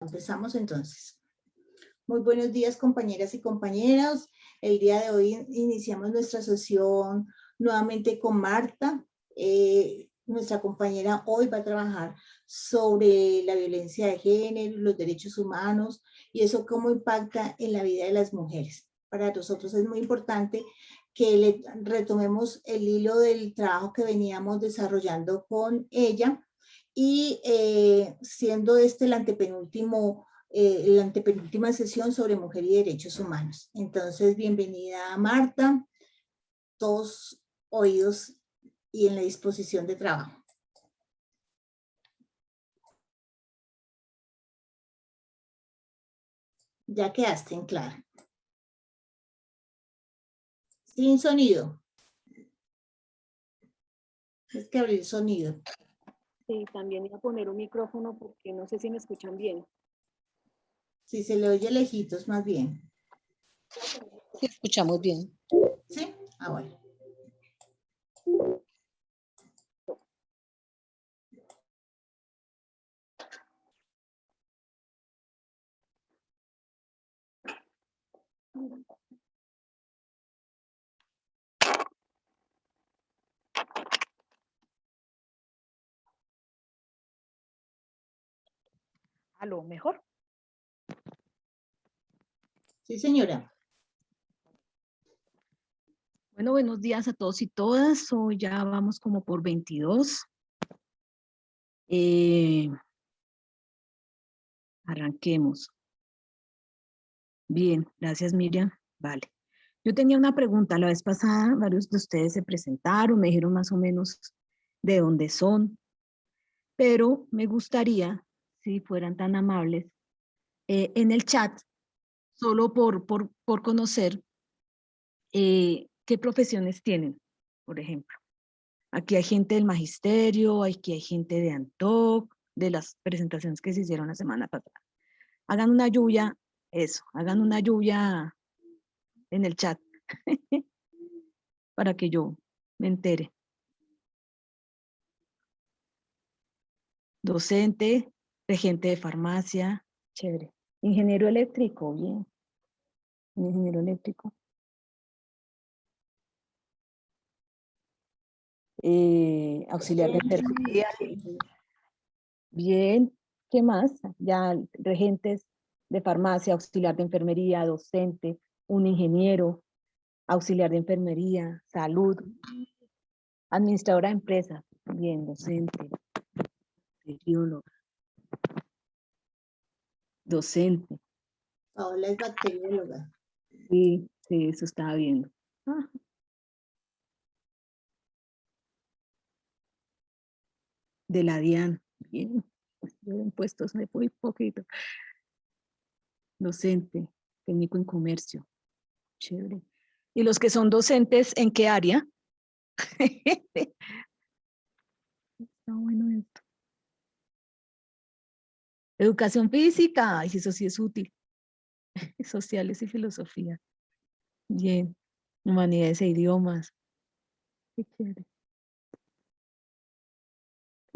Empezamos entonces. Muy buenos días, compañeras y compañeros. El día de hoy iniciamos nuestra sesión nuevamente con Marta. Nuestra compañera hoy va a trabajar sobre la violencia de género, los derechos humanos y eso cómo impacta en la vida de las mujeres. Para nosotros es muy importante que retomemos el hilo del trabajo que veníamos desarrollando con ella y siendo este el antepenúltimo la antepenúltima sesión sobre mujer y derechos humanos. Entonces, bienvenida Marta, todos oídos y en la disposición de trabajo. Ya quedaste en claro. Sin sonido. Es que abrir sonido. Sí, también iba a poner un micrófono porque no sé si me escuchan bien. Si se le oye lejitos, más bien. Sí, escuchamos bien. ¿Sí? Ah, bueno. ¿Aló, mejor? Sí, señora. Bueno, buenos días a todos y todas. Hoy ya vamos como por 22. Arranquemos. Bien, gracias Miriam. Vale. Yo tenía una pregunta. La vez pasada varios de ustedes se presentaron, me dijeron más o menos de dónde son, pero me gustaría, si fueran tan amables, en el chat, solo por conocer qué profesiones tienen, por ejemplo. Aquí hay gente del magisterio, aquí hay gente de ANTOC, de las presentaciones que se hicieron la semana pasada. Hagan una lluvia, eso, hagan una lluvia en el chat para que yo me entere. Docente, regente de farmacia, chévere. Ingeniero eléctrico, bien. Un ingeniero eléctrico. Auxiliar de enfermería. Bien, ¿qué más? Ya regentes de farmacia, auxiliar de enfermería, docente, un ingeniero, auxiliar de enfermería, salud, administradora de empresas, bien, docente, bióloga, docente. Paola es bacterióloga. Sí, sí, eso estaba viendo. Ah. De la DIAN, bien, en puestos me fui poquito. Docente, técnico en comercio, chévere. ¿Y los que son docentes en qué área? Está bueno esto. Educación física, ay, eso sí es útil. Sociales y filosofía. Bien. Humanidades e idiomas. Qué chévere.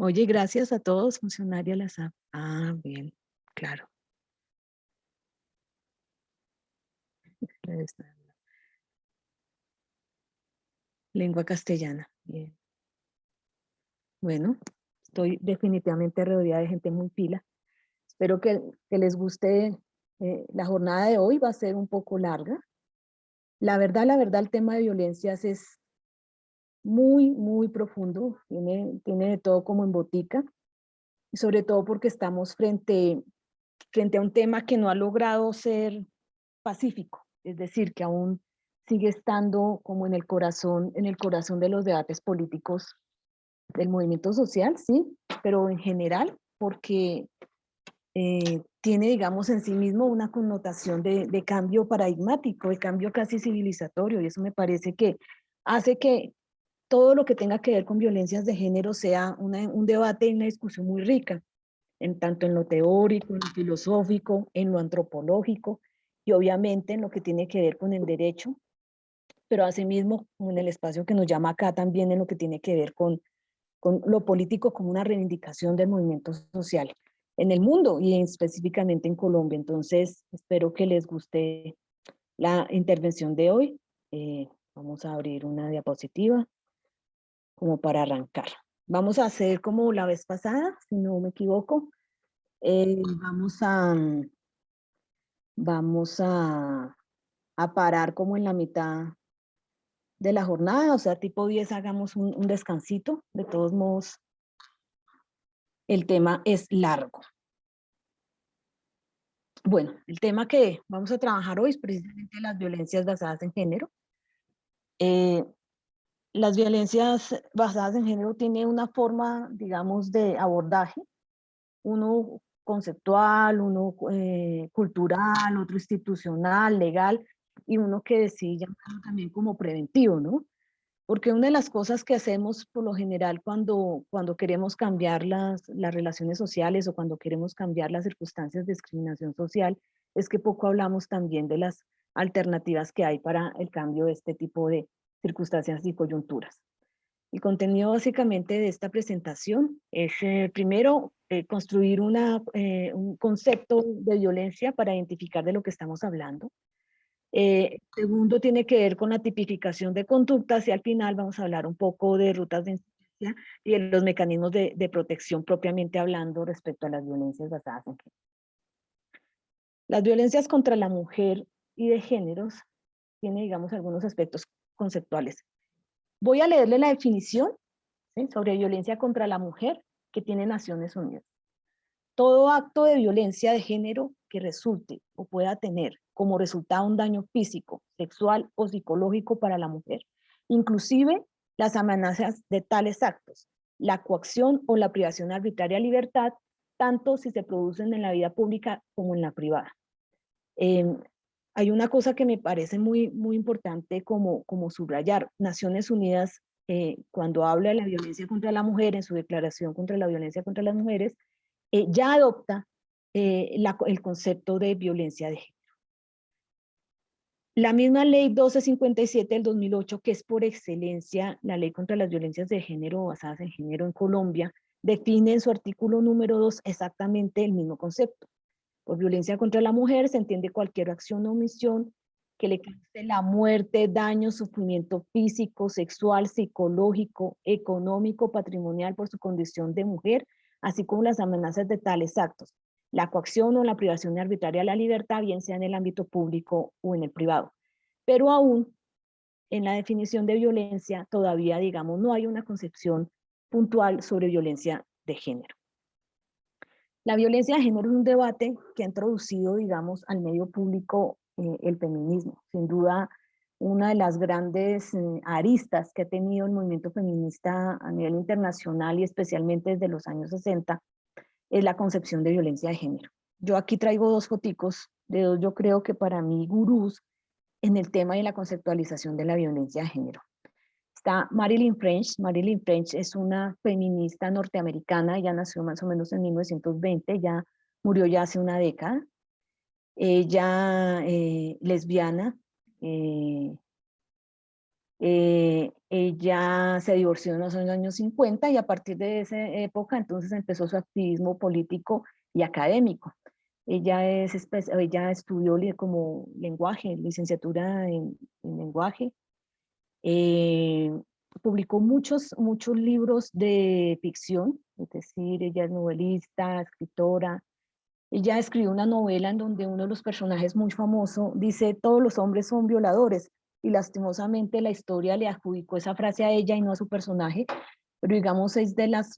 Oye, gracias a todos, funcionaria la SAP. Ah, bien, claro. Lengua castellana. Bien. Bueno, estoy definitivamente rodeada de gente muy pila. Espero que les guste. La jornada de hoy va a ser un poco larga. La verdad, el tema de violencias es muy, muy profundo. Tiene de todo como en botica. Y sobre todo porque estamos frente a un tema que no ha logrado ser pacífico. Es decir, que aún sigue estando como en el corazón de los debates políticos del movimiento social, sí, pero en general, porque tiene, digamos, en sí mismo una connotación de cambio paradigmático, de cambio casi civilizatorio, y eso me parece que hace que todo lo que tenga que ver con violencias de género sea un debate y una discusión muy rica, tanto en lo teórico, en lo filosófico, en lo antropológico, y obviamente en lo que tiene que ver con el derecho, pero asimismo en el espacio que nos llama acá también en lo que tiene que ver con lo político como una reivindicación del movimiento social. en el mundo y específicamente en Colombia. Entonces, espero que les guste la intervención de hoy. Vamos a abrir una diapositiva como para arrancar. Vamos a hacer como la vez pasada, si no me equivoco. Vamos a parar como en la mitad de la jornada, o sea, tipo 10 hagamos un descansito. De todos modos, el tema es largo. Bueno, el tema que vamos a trabajar hoy es precisamente las violencias basadas en género. Las violencias basadas en género tienen una forma, digamos, de abordaje, uno conceptual, uno cultural, otro institucional, legal, y uno que decide llamarlo también como preventivo, ¿no? Porque una de las cosas que hacemos por lo general cuando queremos cambiar las relaciones sociales o cuando queremos cambiar las circunstancias de discriminación social es que poco hablamos también de las alternativas que hay para el cambio de este tipo de circunstancias y coyunturas. El contenido básicamente de esta presentación es primero construir un concepto de violencia para identificar de lo que estamos hablando. Segundo, tiene que ver con la tipificación de conductas y al final vamos a hablar un poco de rutas de incidencia y de los mecanismos de protección propiamente hablando respecto a las violencias basadas en género. Las violencias contra la mujer y de géneros tienen, digamos, algunos aspectos conceptuales. Voy a leerle la definición, ¿sí?, sobre violencia contra la mujer que tiene Naciones Unidas. Todo acto de violencia de género que resulte o pueda tener como resultado un daño físico, sexual o psicológico para la mujer, inclusive las amenazas de tales actos, la coacción o la privación arbitraria de libertad, tanto si se producen en la vida pública como en la privada. Hay una cosa que me parece muy importante como subrayar. Naciones Unidas, cuando habla de la violencia contra la mujer, en su declaración contra la violencia contra las mujeres, ya adopta el concepto de violencia de género. La misma ley 1257 del 2008, que es por excelencia la ley contra las violencias de género basadas en género en Colombia, define en su artículo número 2 exactamente el mismo concepto. Por violencia contra la mujer se entiende cualquier acción o omisión que le cause la muerte, daño, sufrimiento físico, sexual, psicológico, económico, patrimonial por su condición de mujer, así como las amenazas de tales actos, la coacción o la privación arbitraria de la libertad, bien sea en el ámbito público o en el privado. Pero aún en la definición de violencia todavía, digamos, no hay una concepción puntual sobre violencia de género. La violencia de género es un debate que ha introducido, digamos, al medio público el feminismo. Sin duda, una de las grandes aristas que ha tenido el movimiento feminista a nivel internacional y especialmente desde los años 60 es la concepción de violencia de género. Yo aquí traigo dos foticos de dos, yo creo que para mí, gurús en el tema de la conceptualización de la violencia de género. Está Marilyn French. Marilyn French es una feminista norteamericana, ella nació más o menos en 1920, ya murió ya hace una década. Ella, lesbiana, ella se divorció en los años 50 y a partir de esa época entonces empezó su activismo político y académico. Ella estudió como lenguaje, licenciatura en lenguaje. Publicó muchos libros de ficción, es decir, ella es novelista, escritora. Ella escribió una novela en donde uno de los personajes muy famoso dice: todos los hombres son violadores, y lastimosamente la historia le adjudicó esa frase a ella y no a su personaje, pero digamos es de las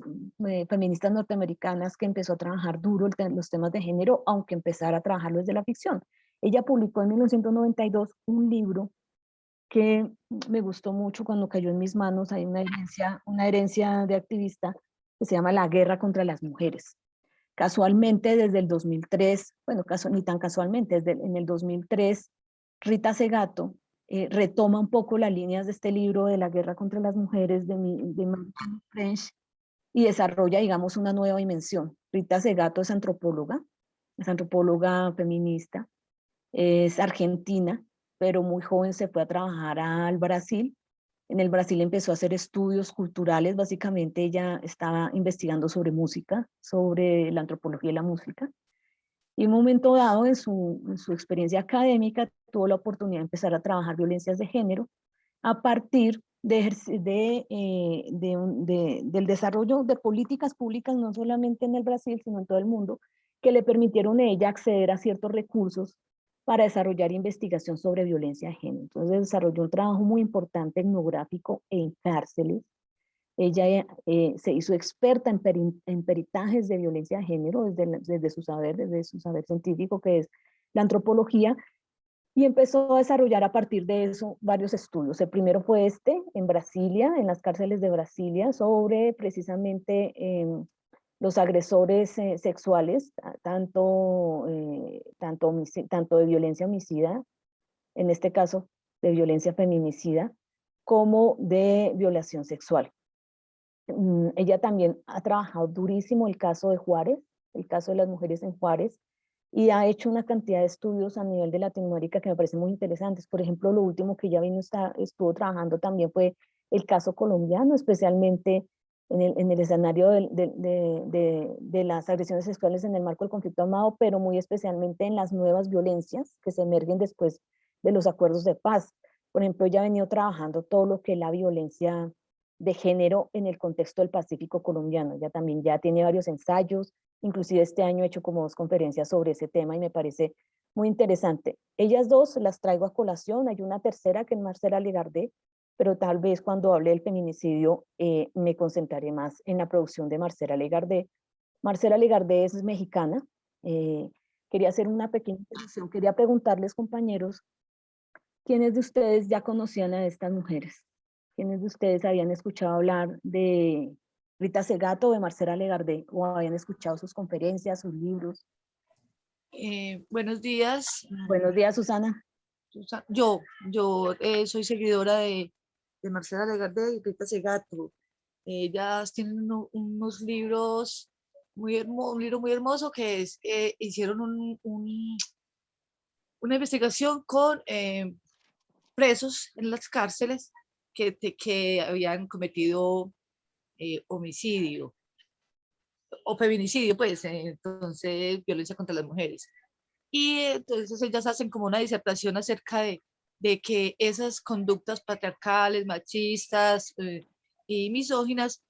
feministas norteamericanas que empezó a trabajar duro los temas de género, aunque empezara a trabajarlo desde la ficción. Ella publicó en 1992 un libro que me gustó mucho cuando cayó en mis manos. Hay una herencia de activista que se llama La guerra contra las mujeres. Casualmente desde el 2003, bueno, ni tan casualmente, en el 2003, Rita Segato retoma un poco las líneas de este libro de La guerra contra las mujeres de Marilyn French y desarrolla, digamos, una nueva dimensión. Rita Segato es antropóloga feminista, es argentina, pero muy joven se fue a trabajar al Brasil, En el Brasil empezó a hacer estudios culturales, básicamente ella estaba investigando sobre música, sobre la antropología de la música, y en un momento dado en su experiencia académica tuvo la oportunidad de empezar a trabajar violencias de género a partir del desarrollo de políticas públicas, no solamente en el Brasil, sino en todo el mundo, que le permitieron a ella acceder a ciertos recursos para desarrollar investigación sobre violencia de género. Entonces desarrolló un trabajo muy importante etnográfico en cárceles. Ella se hizo experta en peritajes de violencia de género desde su saber científico, que es la antropología, y empezó a desarrollar a partir de eso varios estudios. El primero fue en Brasilia, en las cárceles de Brasilia, sobre precisamente los agresores sexuales, tanto de violencia homicida, en este caso de violencia feminicida, como de violación sexual. Ella también ha trabajado durísimo el caso de Juárez, el caso de las mujeres en Juárez, y ha hecho una cantidad de estudios a nivel de Latinoamérica que me parecen muy interesantes. Por ejemplo, lo último que ella estuvo trabajando también fue el caso colombiano, especialmente en el escenario de las agresiones sexuales en el marco del conflicto armado, pero muy especialmente en las nuevas violencias que se emergen después de los acuerdos de paz. Por ejemplo, ella ha venido trabajando todo lo que es la violencia de género en el contexto del Pacífico colombiano. Ella también ya tiene varios ensayos, inclusive este año he hecho como 2 conferencias sobre ese tema y me parece muy interesante. Ellas dos las traigo a colación, hay una tercera que es Marcela Legardé, pero tal vez cuando hable del feminicidio me concentraré más en la producción de Marcela Legardé. Marcela Legardé es mexicana. Quería hacer una pequeña introducción, quería preguntarles, compañeros, ¿quiénes de ustedes ya conocían a estas mujeres? ¿Quiénes de ustedes habían escuchado hablar de Rita Segato o de Marcela Legardé? ¿O habían escuchado sus conferencias, sus libros? Buenos días. Buenos días, Susana. Yo soy seguidora de Marcela Legardé y Rita Segato. Ellas tienen unos libros un libro muy hermoso que es, hicieron una investigación con presos en las cárceles que habían cometido homicidio o feminicidio, pues, entonces violencia contra las mujeres. Y entonces ellas hacen como una disertación acerca de que esas conductas patriarcales, machistas y misóginas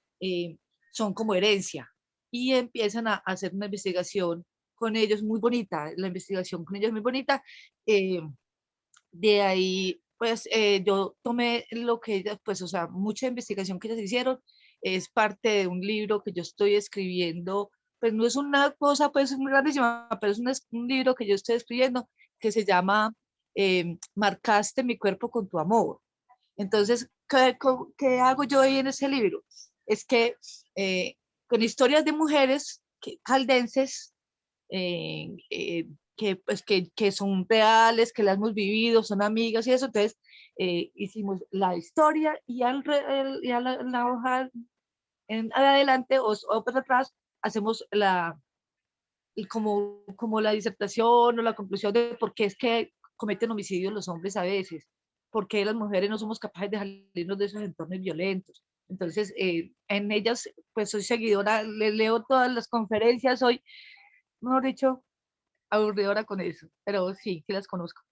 son como herencia. Y empiezan a hacer una investigación con ellos muy bonita, la investigación con ellos muy bonita. De ahí, pues yo tomé lo que ellas, pues, o sea, mucha investigación que ellas hicieron es parte de un libro que yo estoy escribiendo, pues no es una cosa pues muy grandísima, pero es un libro que yo estoy escribiendo que se llama Marcaste mi cuerpo con tu amor. Entonces, ¿qué hago yo ahí en ese libro? Es que con historias de mujeres caldenses, pues, que son reales, que las hemos vivido, son amigas y eso. Entonces, hicimos la historia y la hoja adelante o para atrás hacemos como la disertación o la conclusión de por qué es que cometen homicidios los hombres a veces, por qué las mujeres no somos capaces de salirnos de esos entornos violentos. Entonces, en ellas, pues soy seguidora, les leo todas las conferencias, soy, mejor dicho, aburridora con eso, pero sí, sí las conozco.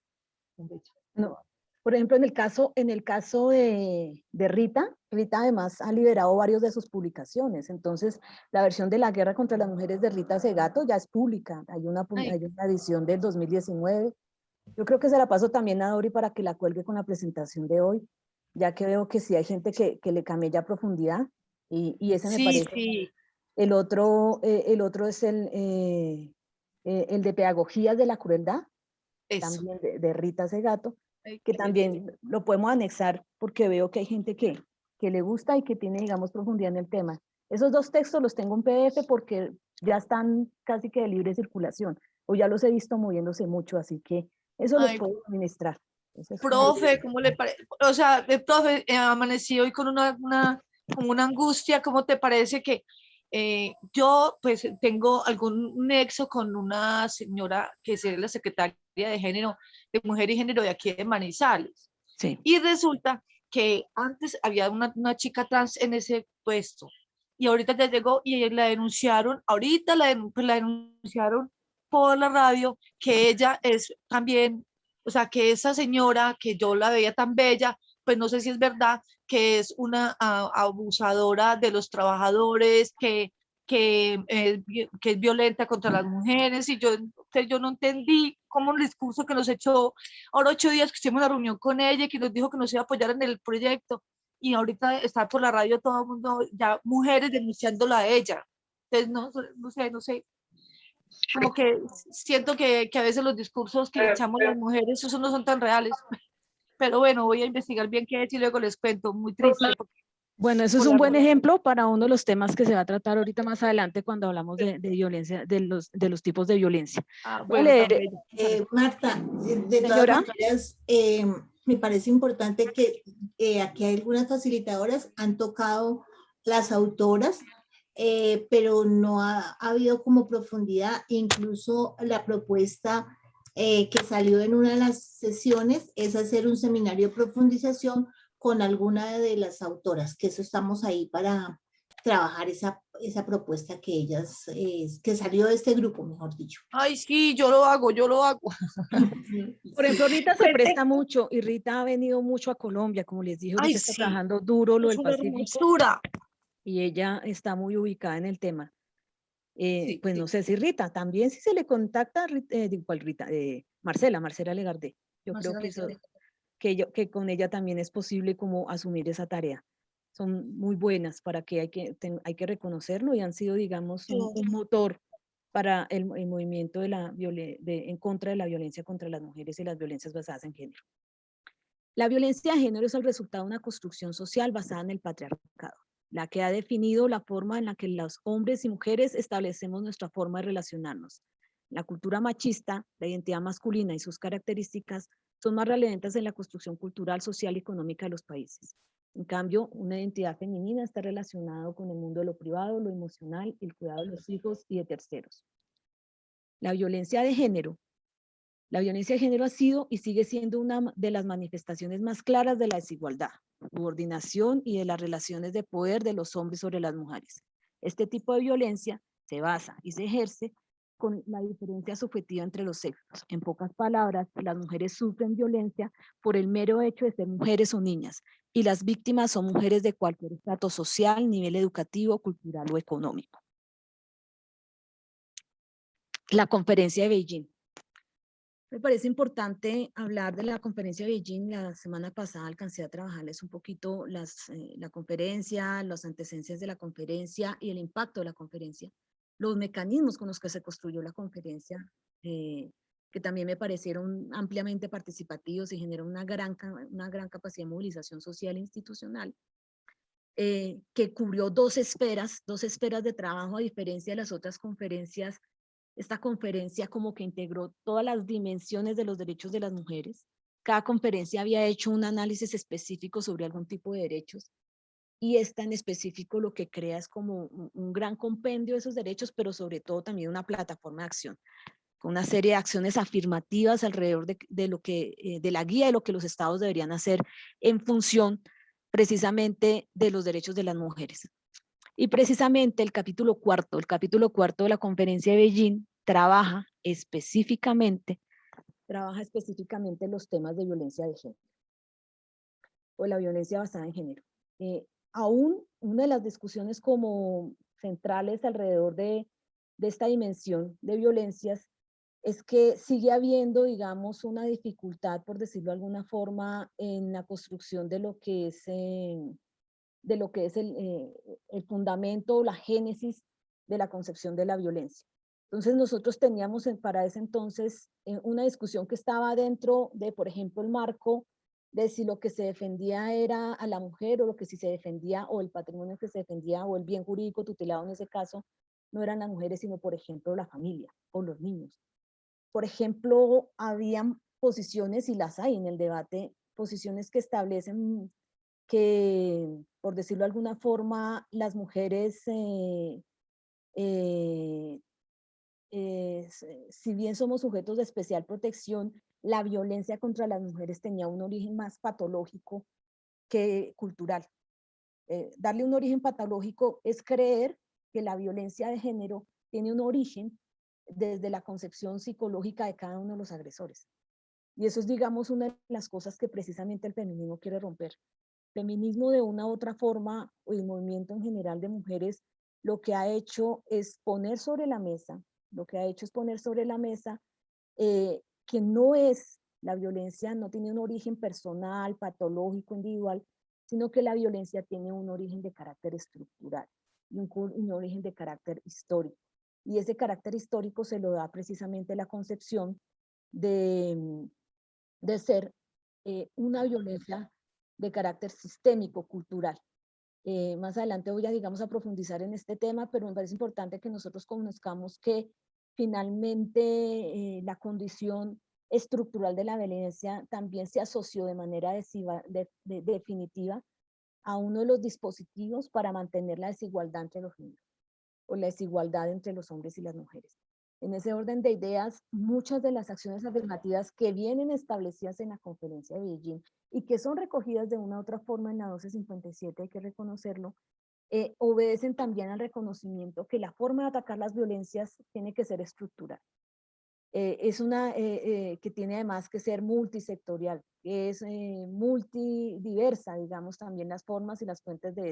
No, por ejemplo, en el caso de Rita, Rita además ha liberado varios de sus publicaciones. Entonces, la versión de La guerra contra las mujeres de Rita Segato ya es pública. Hay una edición del 2019. Yo creo que se la paso también a Dori para que la cuelgue con la presentación de hoy, ya que veo que sí hay gente que le camella profundidad y ese me Sí, parece. sí. El otro es el de Pedagogías de la Crueldad, Eso. también de Rita Segato, Ay, que también lo podemos anexar porque veo que hay gente que le gusta y que tiene, digamos, profundidad en el tema. Esos 2 textos los tengo en PDF porque ya están casi que de libre circulación, o ya los he visto moviéndose mucho, así que eso los Ay, puedo administrar. profe, ¿cómo le parece? O sea, profe, amanecí hoy con como una angustia. ¿Cómo te parece que yo pues tengo algún nexo con una señora que es la secretaria de género, de mujer y género de aquí de Manizales? Sí. Y resulta que antes había una chica trans en ese puesto y ahorita ya llegó y la denunciaron, ahorita pues la denunciaron por la radio, que ella es también, o sea, que esa señora que yo la veía tan bella, pues no sé si es verdad, que es una abusadora de los trabajadores, que es violenta contra las mujeres, y yo no entendí cómo el discurso que nos echó ahora 8 días que hicimos una reunión con ella, que nos dijo que nos iba a apoyar en el proyecto, y ahorita está por la radio todo el mundo, ya mujeres denunciándola a ella. Entonces, no sé, como que siento que a veces los discursos que le echamos a las mujeres, esos no son tan reales. Pero bueno, voy a investigar bien qué es y luego les cuento. Muy triste. Bueno, eso es un buen ejemplo para uno de los temas que se va a tratar ahorita más adelante cuando hablamos de violencia, de los tipos de violencia. Voy a Bueno, leer, Marta, de todas señora. maneras, me parece importante que aquí hay algunas facilitadoras, han tocado las autoras, pero no ha habido como profundidad. Incluso la propuesta que salió en una de las sesiones es hacer un seminario de profundización con alguna de las autoras, que eso estamos ahí para trabajar esa propuesta que ellas, que salió de este grupo, mejor dicho. Ay, sí, yo lo hago. Por ejemplo, Rita se Pues, presta mucho y Rita ha venido mucho a Colombia, como les dije, ay, ahorita está sí, trabajando duro lo es del una Pacífico hermosura. y ella está muy ubicada en el tema. Sí, Pues no sé si Rita, también si se le contacta, ¿cuál Rita? Marcela Legardé. Yo creo que eso, que con ella también es posible como asumir esa tarea. Son muy buenas para que hay que reconocerlo y han sido, digamos, un motor para el movimiento en contra de la violencia contra las mujeres y las violencias basadas en género. La violencia de género es el resultado de una construcción social basada en el patriarcado, la que ha definido la forma en la que los hombres y mujeres establecemos nuestra forma de relacionarnos. La cultura machista, la identidad masculina y sus características son más relevantes en la construcción cultural, social y económica de los países. En cambio, una identidad femenina está relacionada con el mundo de lo privado, lo emocional, el cuidado de los hijos y de terceros. La violencia de género ha sido y sigue siendo una de las manifestaciones más claras de la desigualdad, subordinación y de las relaciones de poder de los hombres sobre las mujeres. Este tipo de violencia se basa y se ejerce con la diferencia subjetiva entre los sexos. En pocas palabras, las mujeres sufren violencia por el mero hecho de ser mujeres o niñas, y las víctimas son mujeres de cualquier estrato social, nivel educativo, cultural o económico. La conferencia de Beijing. Me parece importante hablar de la conferencia de Beijing. La semana pasada alcancé a trabajarles un poquito la conferencia, las antecedentes de la conferencia y el impacto de la conferencia, los mecanismos con los que se construyó la conferencia, que también me parecieron ampliamente participativos y generan una gran capacidad de movilización social e institucional, que cubrió dos esferas de trabajo, a diferencia de las otras conferencias. Esta conferencia como que integró todas las dimensiones de los derechos de las mujeres. Cada conferencia había hecho un análisis específico sobre algún tipo de derechos, y esta en específico lo que crea es como un gran compendio de esos derechos, pero sobre todo también una plataforma de acción, con una serie de acciones afirmativas alrededor de la guía de lo que los estados deberían hacer en función precisamente de los derechos de las mujeres. Y precisamente el capítulo cuarto de la conferencia de Beijing trabaja específicamente los temas de violencia de género o la violencia basada en género. Aún una de las discusiones como centrales alrededor de esta dimensión de violencias es que sigue habiendo, digamos, una dificultad, por decirlo de alguna forma, en la construcción de lo que es el fundamento o la génesis de la concepción de la violencia. Entonces nosotros teníamos para ese entonces una discusión que estaba dentro de, por ejemplo, el marco de si lo que se defendía era a la mujer, o lo que si se defendía, o el patrimonio que se defendía, o el bien jurídico tutelado en ese caso, no eran las mujeres, sino, por ejemplo, la familia o los niños. Por ejemplo, habían posiciones, y las hay en el debate, posiciones que establecen que, por decirlo de alguna forma, las mujeres, si bien somos sujetos de especial protección, la violencia contra las mujeres tenía un origen más patológico que cultural. Darle un origen patológico es creer que la violencia de género tiene un origen desde la concepción psicológica de cada uno de los agresores. Y eso es, digamos, una de las cosas que precisamente el feminismo quiere romper. El feminismo, de una u otra forma, o el movimiento en general de mujeres, lo que ha hecho es poner sobre la mesa, que no es la violencia, no tiene un origen personal, patológico, individual, sino que la violencia tiene un origen de carácter estructural y un origen de carácter histórico. Y ese carácter histórico se lo da precisamente la concepción de ser una violencia de carácter sistémico, cultural. Más adelante voy a, digamos, a profundizar en este tema, pero me parece importante que nosotros conozcamos que finalmente la condición estructural de la violencia también se asoció de manera definitiva a uno de los dispositivos para mantener la desigualdad entre los géneros, o la desigualdad entre los hombres y las mujeres. En ese orden de ideas, muchas de las acciones afirmativas que vienen establecidas en la Conferencia de Beijing y que son recogidas de una u otra forma en la 1257, hay que reconocerlo, obedecen también al reconocimiento que la forma de atacar las violencias tiene que ser estructural. Es una que tiene además que ser multisectorial, que es multidiversa, digamos, también las formas y las fuentes de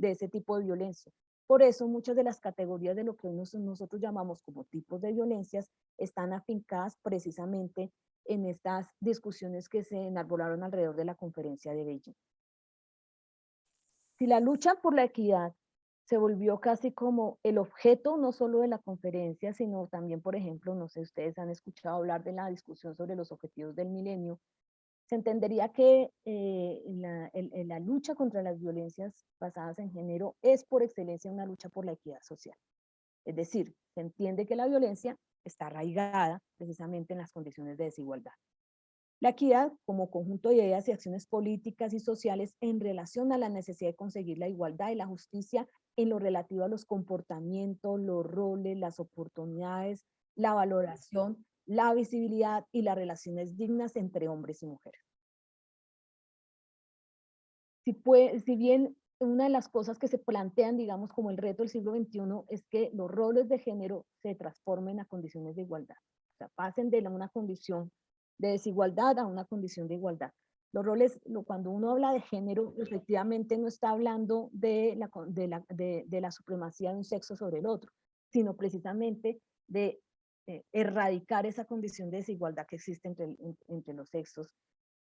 ese tipo de violencia. Por eso muchas de las categorías de lo que nosotros llamamos como tipos de violencias están afincadas precisamente en estas discusiones que se enarbolaron alrededor de la Conferencia de Beijing. Si la lucha por la equidad se volvió casi como el objeto no solo de la conferencia, sino también, por ejemplo, no sé, ustedes han escuchado hablar de la discusión sobre los objetivos del milenio, se entendería que la lucha contra las violencias basadas en género es por excelencia una lucha por la equidad social. Es decir, se entiende que la violencia está arraigada precisamente en las condiciones de desigualdad. La equidad como conjunto de ideas y acciones políticas y sociales en relación a la necesidad de conseguir la igualdad y la justicia en lo relativo a los comportamientos, los roles, las oportunidades, la valoración, la visibilidad y las relaciones dignas entre hombres y mujeres. Si bien una de las cosas que se plantean, digamos, como el reto del siglo XXI es que los roles de género se transformen a condiciones de igualdad. O sea, pasen de una condición de desigualdad a una condición de igualdad. Los roles, cuando uno habla de género, efectivamente no está hablando de la supremacía de un sexo sobre el otro, sino precisamente de erradicar esa condición de desigualdad que existe entre los sexos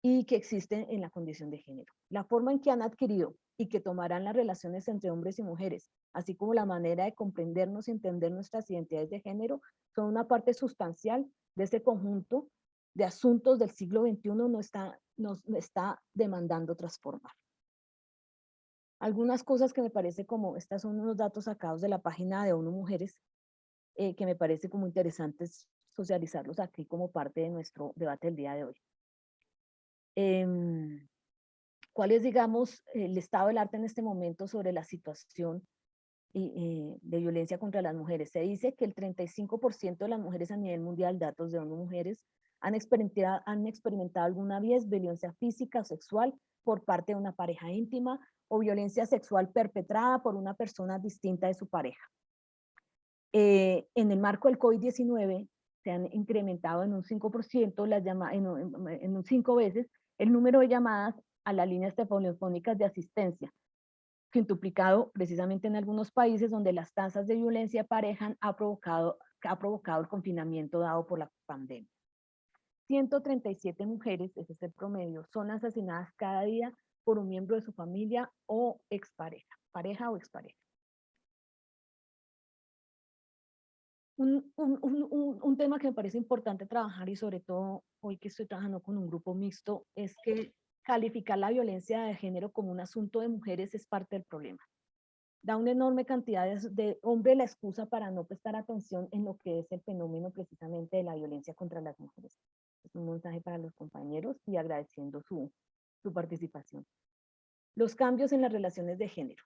y que existen en la condición de género. La forma en que han adquirido y que tomarán las relaciones entre hombres y mujeres, así como la manera de comprendernos y entender nuestras identidades de género, son una parte sustancial de ese conjunto de asuntos del siglo XXI nos está demandando transformar. Algunas cosas que me parece como, estas son unos datos sacados de la página de ONU Mujeres, que me parece como interesantes socializarlos aquí como parte de nuestro debate del día de hoy. ¿Cuál es, digamos, el estado del arte en este momento sobre la situación de violencia contra las mujeres? Se dice que el 35% de las mujeres a nivel mundial, datos de ONU Mujeres, han experimentado alguna vez violencia física o sexual por parte de una pareja íntima o violencia sexual perpetrada por una persona distinta de su pareja. En el marco del COVID-19 se han incrementado en un 5%, en un 5 veces, el número de llamadas a las líneas telefónicas de asistencia, quintuplicado precisamente en algunos países donde las tasas de violencia de pareja ha provocado el confinamiento dado por la pandemia. 137 mujeres, ese es el promedio, son asesinadas cada día por un miembro de su familia o expareja, pareja o expareja. Un tema que me parece importante trabajar, y sobre todo hoy que estoy trabajando con un grupo mixto, es que calificar la violencia de género como un asunto de mujeres es parte del problema. Da una enorme cantidad de hombre la excusa para no prestar atención en lo que es el fenómeno precisamente de la violencia contra las mujeres. Es un mensaje para los compañeros y agradeciendo su participación. Los cambios en las relaciones de género.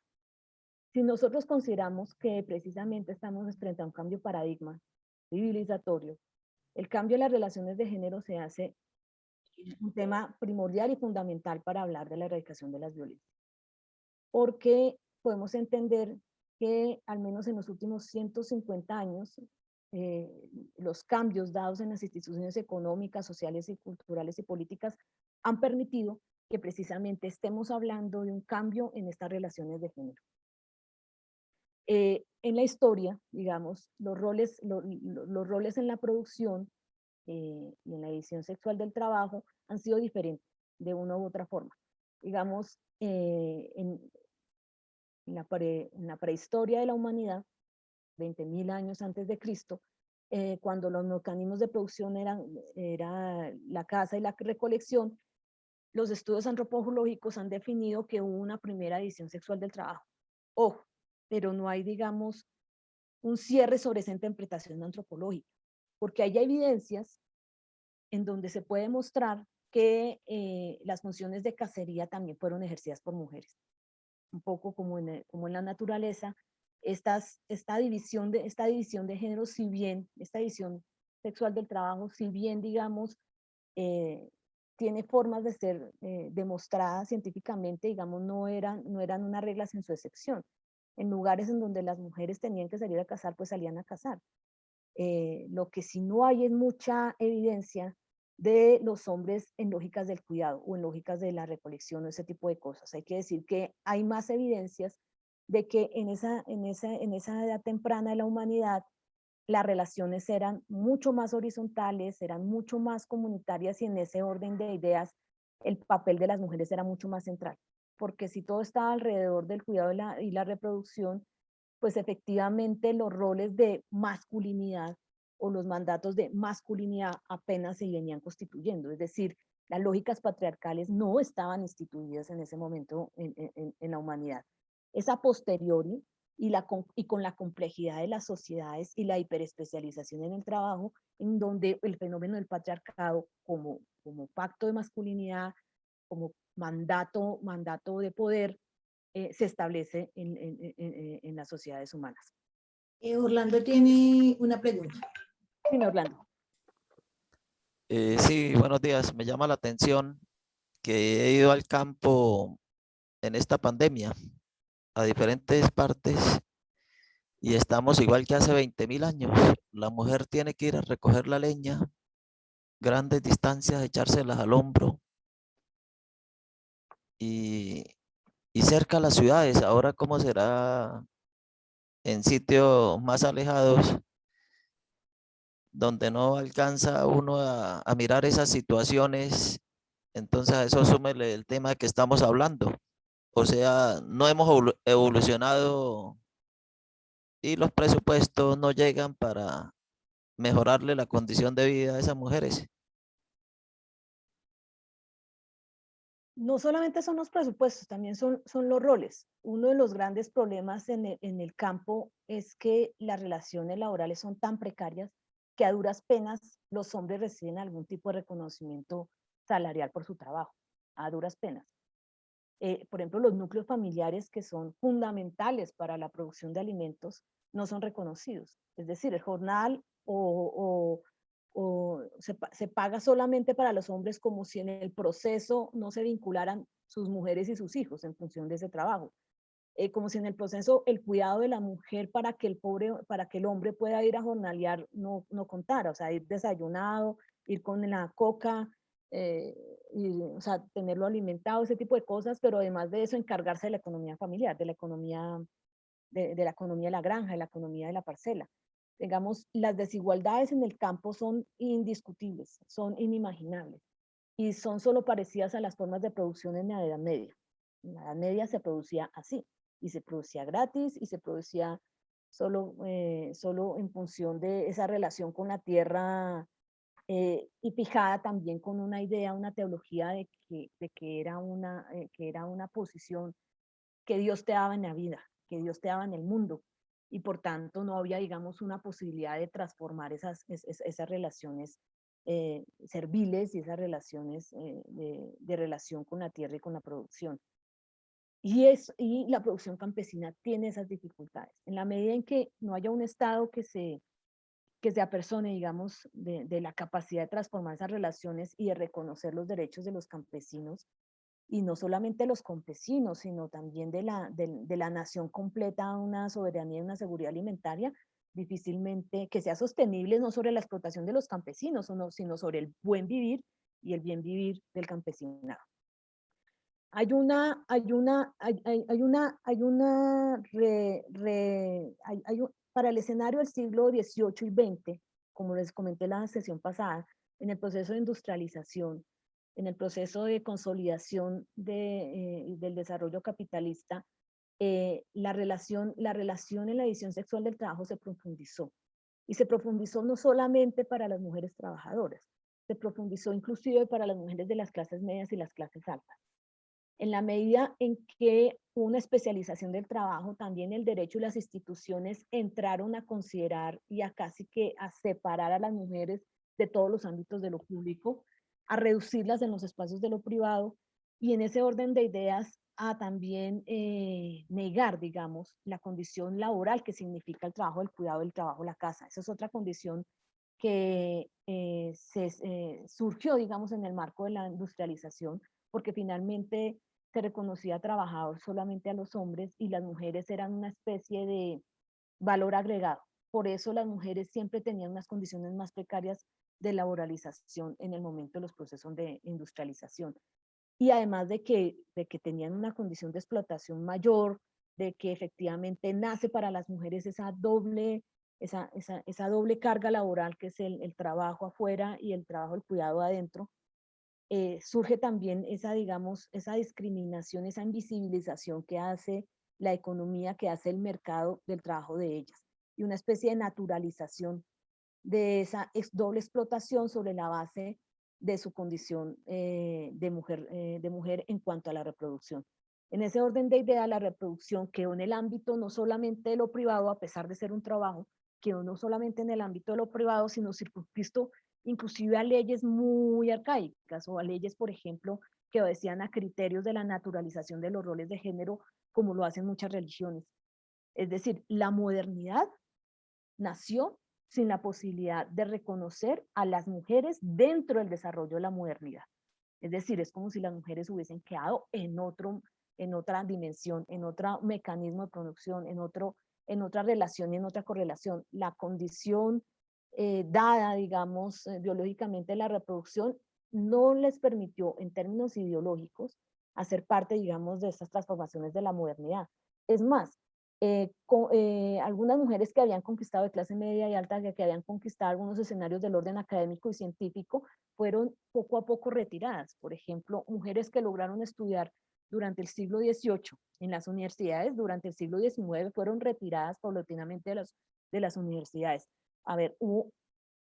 Si nosotros consideramos que precisamente estamos frente a un cambio de paradigma civilizatorio, el cambio de las relaciones de género se hace un tema primordial y fundamental para hablar de la erradicación de las violencias. Porque podemos entender que al menos en los últimos 150 años, los cambios dados en las instituciones económicas, sociales y culturales y políticas han permitido que precisamente estemos hablando de un cambio en estas relaciones de género. En la historia, digamos, los roles en la producción y en la división sexual del trabajo han sido diferentes de una u otra forma. Digamos, en la prehistoria de la humanidad, 20.000 años antes de Cristo, cuando los mecanismos de producción era la caza y la recolección, los estudios antropológicos han definido que hubo una primera división sexual del trabajo. Ojo, pero no hay, digamos, un cierre sobre esa interpretación antropológica, porque hay evidencias en donde se puede mostrar que las funciones de cacería también fueron ejercidas por mujeres. Un poco como en la naturaleza, esta división de género, si bien, esta división sexual del trabajo, si bien, digamos, tiene formas de ser demostradas científicamente, digamos, no eran unas reglas en su excepción. En lugares en donde las mujeres tenían que salir a cazar, pues salían a cazar. Lo que sí no hay es mucha evidencia de los hombres en lógicas del cuidado o en lógicas de la recolección o ese tipo de cosas. Hay que decir que hay más evidencias de que en esa edad temprana de la humanidad las relaciones eran mucho más horizontales, eran mucho más comunitarias, y en ese orden de ideas el papel de las mujeres era mucho más central. Porque si todo estaba alrededor del cuidado y la reproducción, pues efectivamente los roles de masculinidad o los mandatos de masculinidad apenas se venían constituyendo. Es decir, las lógicas patriarcales no estaban instituidas en ese momento en la humanidad. Es a posteriori y con la complejidad de las sociedades y la hiperespecialización en el trabajo, en donde el fenómeno del patriarcado como pacto de masculinidad, como mandato de poder, se establece en las sociedades humanas. Orlando tiene una pregunta. Sí, Orlando. Sí, buenos días. Me llama la atención que he ido al campo en esta pandemia, a diferentes partes, y estamos igual que hace 20.000 años. La mujer tiene que ir a recoger la leña, grandes distancias, echárselas al hombro, y cerca a las ciudades. Ahora, ¿cómo será en sitios más alejados, donde no alcanza uno a mirar esas situaciones? Entonces a eso súmele el tema que estamos hablando. O sea, no hemos evolucionado y los presupuestos no llegan para mejorarle la condición de vida a esas mujeres. No solamente son los presupuestos, también son los roles. Uno de los grandes problemas en el campo es que las relaciones laborales son tan precarias que a duras penas los hombres reciben algún tipo de reconocimiento salarial por su trabajo, a duras penas. Por ejemplo, los núcleos familiares, que son fundamentales para la producción de alimentos, no son reconocidos. Es decir, el jornal se paga solamente para los hombres, como si en el proceso no se vincularan sus mujeres y sus hijos en función de ese trabajo. Como si en el proceso el cuidado de la mujer para que el hombre pueda ir a jornalear no contara. O sea, ir desayunado, ir con la coca, o sea, tenerlo alimentado, ese tipo de cosas, pero además de eso encargarse de la economía familiar, de la economía de la granja, de la economía de la parcela. Digamos, las desigualdades en el campo son indiscutibles, son inimaginables, y son solo parecidas a las formas de producción en la Edad Media. En la Edad Media se producía así, y se producía gratis, y se producía solo en función de esa relación con la tierra, y fijada también con una idea, una teología de que era una posición que Dios te daba en la vida, que Dios te daba en el mundo, y por tanto no había, digamos, una posibilidad de transformar esas relaciones serviles y esas relaciones de relación con la tierra y con la producción. Y la producción campesina tiene esas dificultades. En la medida en que no haya un Estado que se que se apersone, digamos, de la capacidad de transformar esas relaciones y de reconocer los derechos de los campesinos, y no solamente los campesinos, sino también de la nación completa, una soberanía y una seguridad alimentaria, difícilmente que sea sostenible no sobre la explotación de los campesinos, sino sobre el buen vivir y el bien vivir del campesinado. Para el escenario del siglo XVIII y XX, como les comenté en la sesión pasada, en el proceso de industrialización, en el proceso de consolidación del desarrollo capitalista, la relación en la división sexual del trabajo se profundizó. Y se profundizó no solamente para las mujeres trabajadoras, se profundizó inclusive para las mujeres de las clases medias y las clases altas. En la medida en que una especialización del trabajo, también el derecho y las instituciones entraron a considerar y a casi que a separar a las mujeres de todos los ámbitos de lo público, a reducirlas en los espacios de lo privado, y en ese orden de ideas a también negar, digamos, la condición laboral que significa el trabajo del cuidado, el trabajo de la casa. Esa es otra condición que surgió, digamos, en el marco de la industrialización, porque finalmente se reconocía trabajador solamente a los hombres y las mujeres eran una especie de valor agregado. Por eso las mujeres siempre tenían unas condiciones más precarias de laboralización en el momento de los procesos de industrialización. Y además de que tenían una condición de explotación mayor, de que efectivamente nace para las mujeres esa doble carga laboral que es el trabajo afuera y el trabajo, el cuidado adentro. Surge también esa, digamos, esa discriminación, esa invisibilización que hace la economía, que hace el mercado del trabajo de ellas, y una especie de naturalización de esa doble explotación sobre la base de su condición de mujer en cuanto a la reproducción. En ese orden de ideas, la reproducción quedó en el ámbito no solamente de lo privado, a pesar de ser un trabajo, quedó no solamente en el ámbito de lo privado, sino circunscrito inclusive a leyes muy arcaicas o a leyes, por ejemplo, que obedecían a criterios de la naturalización de los roles de género, como lo hacen muchas religiones. Es decir, la modernidad nació sin la posibilidad de reconocer a las mujeres dentro del desarrollo de la modernidad. Es decir, es como si las mujeres hubiesen quedado en otra dimensión, en otro mecanismo de producción, en otra relación y en otra correlación. La condición dada, digamos, biológicamente de la reproducción no les permitió, en términos ideológicos, hacer parte, digamos, de estas transformaciones de la modernidad. Es más, algunas mujeres que habían conquistado de clase media y alta, que habían conquistado algunos escenarios del orden académico y científico, fueron poco a poco retiradas. Por ejemplo, mujeres que lograron estudiar durante el siglo XVIII en las universidades, durante el siglo XIX fueron retiradas paulatinamente de las universidades. A ver, hubo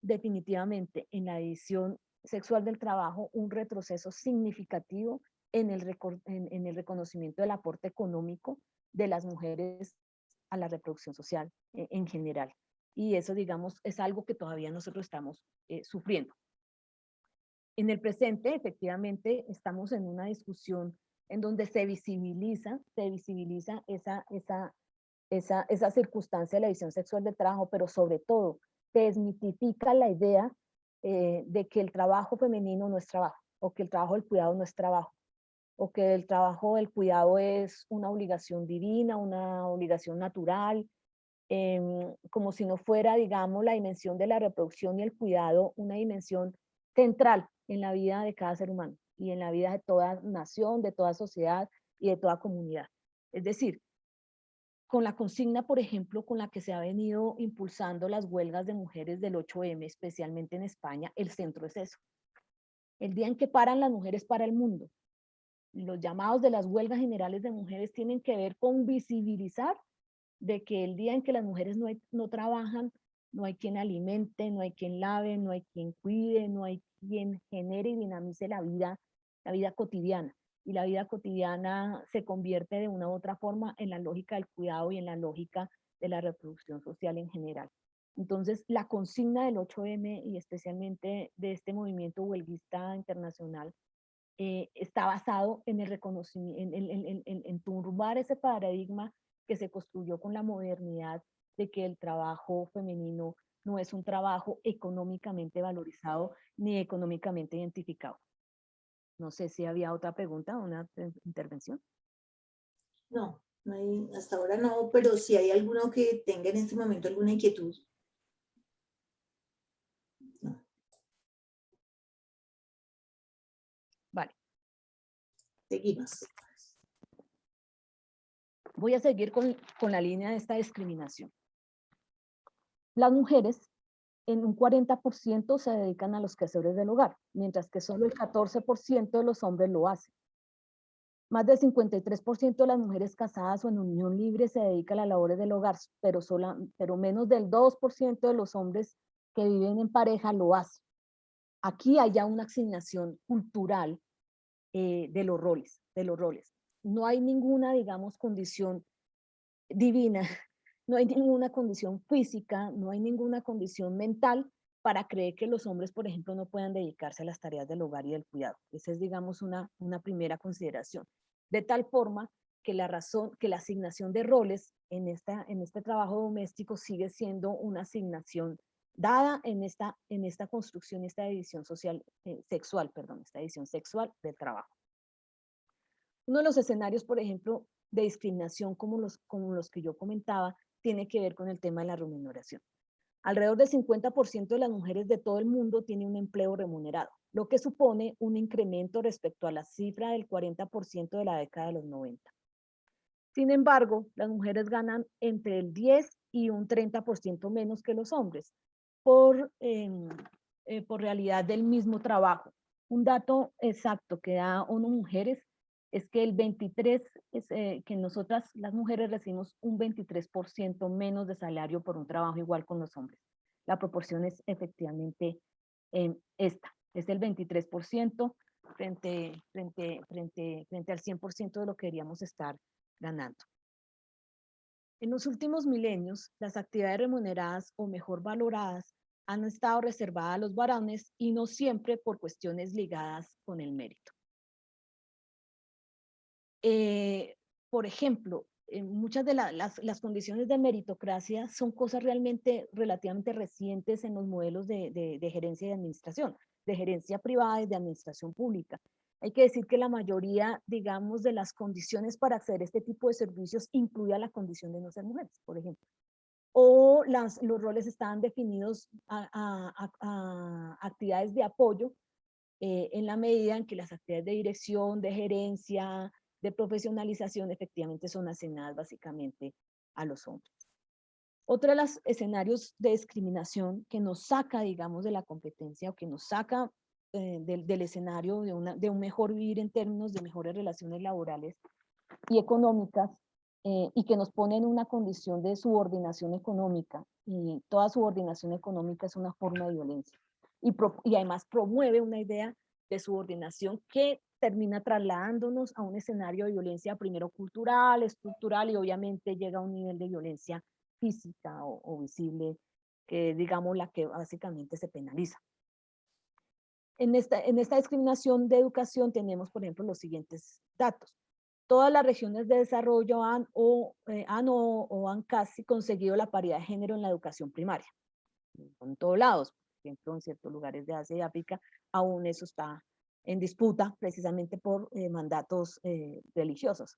definitivamente en la división sexual del trabajo un retroceso significativo en el reconocimiento del aporte económico de las mujeres a la reproducción social en general. Y eso, digamos, es algo que todavía nosotros estamos sufriendo. En el presente, efectivamente, estamos en una discusión en donde se visibiliza esa circunstancia de la división sexual del trabajo, pero sobre todo se desmitifica la idea de que el trabajo femenino no es trabajo, o que el trabajo del cuidado no es trabajo, o que el trabajo del cuidado es una obligación divina, una obligación natural, como si no fuera, digamos, la dimensión de la reproducción y el cuidado una dimensión central en la vida de cada ser humano y en la vida de toda nación, de toda sociedad y de toda comunidad. Es decir, con la consigna, por ejemplo, con la que se ha venido impulsando las huelgas de mujeres del 8M, especialmente en España, el centro es eso. El día en que paran las mujeres para el mundo. Los llamados de las huelgas generales de mujeres tienen que ver con visibilizar de que el día en que las mujeres no trabajan, no hay quien alimente, no hay quien lave, no hay quien cuide, no hay quien genere y dinamice la vida cotidiana. Y la vida cotidiana se convierte de una u otra forma en la lógica del cuidado y en la lógica de la reproducción social en general. Entonces, la consigna del 8M y especialmente de este movimiento huelguista internacional está basado en el reconocimiento, en turbar ese paradigma que se construyó con la modernidad de que el trabajo femenino no es un trabajo económicamente valorizado ni económicamente identificado. No sé si había otra pregunta o una intervención. No, no hay, hasta ahora no, pero si hay alguno que tenga en este momento alguna inquietud. No. Vale. Seguimos. Voy a seguir con la línea de esta discriminación. Las mujeres en un 40% se dedican a los quehaceres del hogar, mientras que solo el 14% de los hombres lo hacen. Más del 53% de las mujeres casadas o en unión libre se dedican a las labores del hogar, pero menos del 2% de los hombres que viven en pareja lo hacen. Aquí hay ya una asignación cultural de los roles. No hay ninguna, digamos, condición divina, no hay ninguna condición física, no hay ninguna condición mental para creer que los hombres, por ejemplo, no puedan dedicarse a las tareas del hogar y del cuidado. Esa es, digamos, una primera consideración. De tal forma que la asignación de roles en este trabajo doméstico sigue siendo una asignación dada en esta construcción, esta división sexual del trabajo. Uno de los escenarios, por ejemplo, de discriminación como los que yo comentaba, tiene que ver con el tema de la remuneración. Alrededor del 50% de las mujeres de todo el mundo tiene un empleo remunerado, lo que supone un incremento respecto a la cifra del 40% de la década de los 90. Sin embargo, las mujeres ganan entre el 10 y un 30% menos que los hombres por realidad del mismo trabajo. Un dato exacto que da ONU Mujeres es que el 23, que nosotras las mujeres recibimos un 23% menos de salario por un trabajo igual con los hombres. La proporción es efectivamente esta, es el 23% frente al 100% de lo que deberíamos estar ganando. En los últimos milenios, las actividades remuneradas o mejor valoradas han estado reservadas a los varones y no siempre por cuestiones ligadas con el mérito. Por ejemplo, muchas de las condiciones de meritocracia son cosas relativamente recientes en los modelos de gerencia y administración, de gerencia privada y de administración pública. Hay que decir que la mayoría, digamos, de las condiciones para acceder a este tipo de servicios incluía la condición de no ser mujeres, por ejemplo. O los roles estaban definidos a actividades de apoyo en la medida en que las actividades de dirección, de gerencia, de profesionalización efectivamente son asignadas básicamente a los hombres. Otro de los escenarios de discriminación que nos saca, digamos, de la competencia o que nos saca del escenario de un mejor vivir en términos de mejores relaciones laborales y económicas y que nos pone en una condición de subordinación económica, y toda subordinación económica es una forma de violencia y además promueve una idea de subordinación que termina trasladándonos a un escenario de violencia primero cultural, estructural y obviamente llega a un nivel de violencia física o visible, que digamos la que básicamente se penaliza. En esta discriminación de educación tenemos, por ejemplo, los siguientes datos. Todas las regiones de desarrollo han casi conseguido la paridad de género en la educación primaria. En todos lados, por ejemplo, en ciertos lugares de Asia y África, aún eso está en disputa precisamente por mandatos religiosos.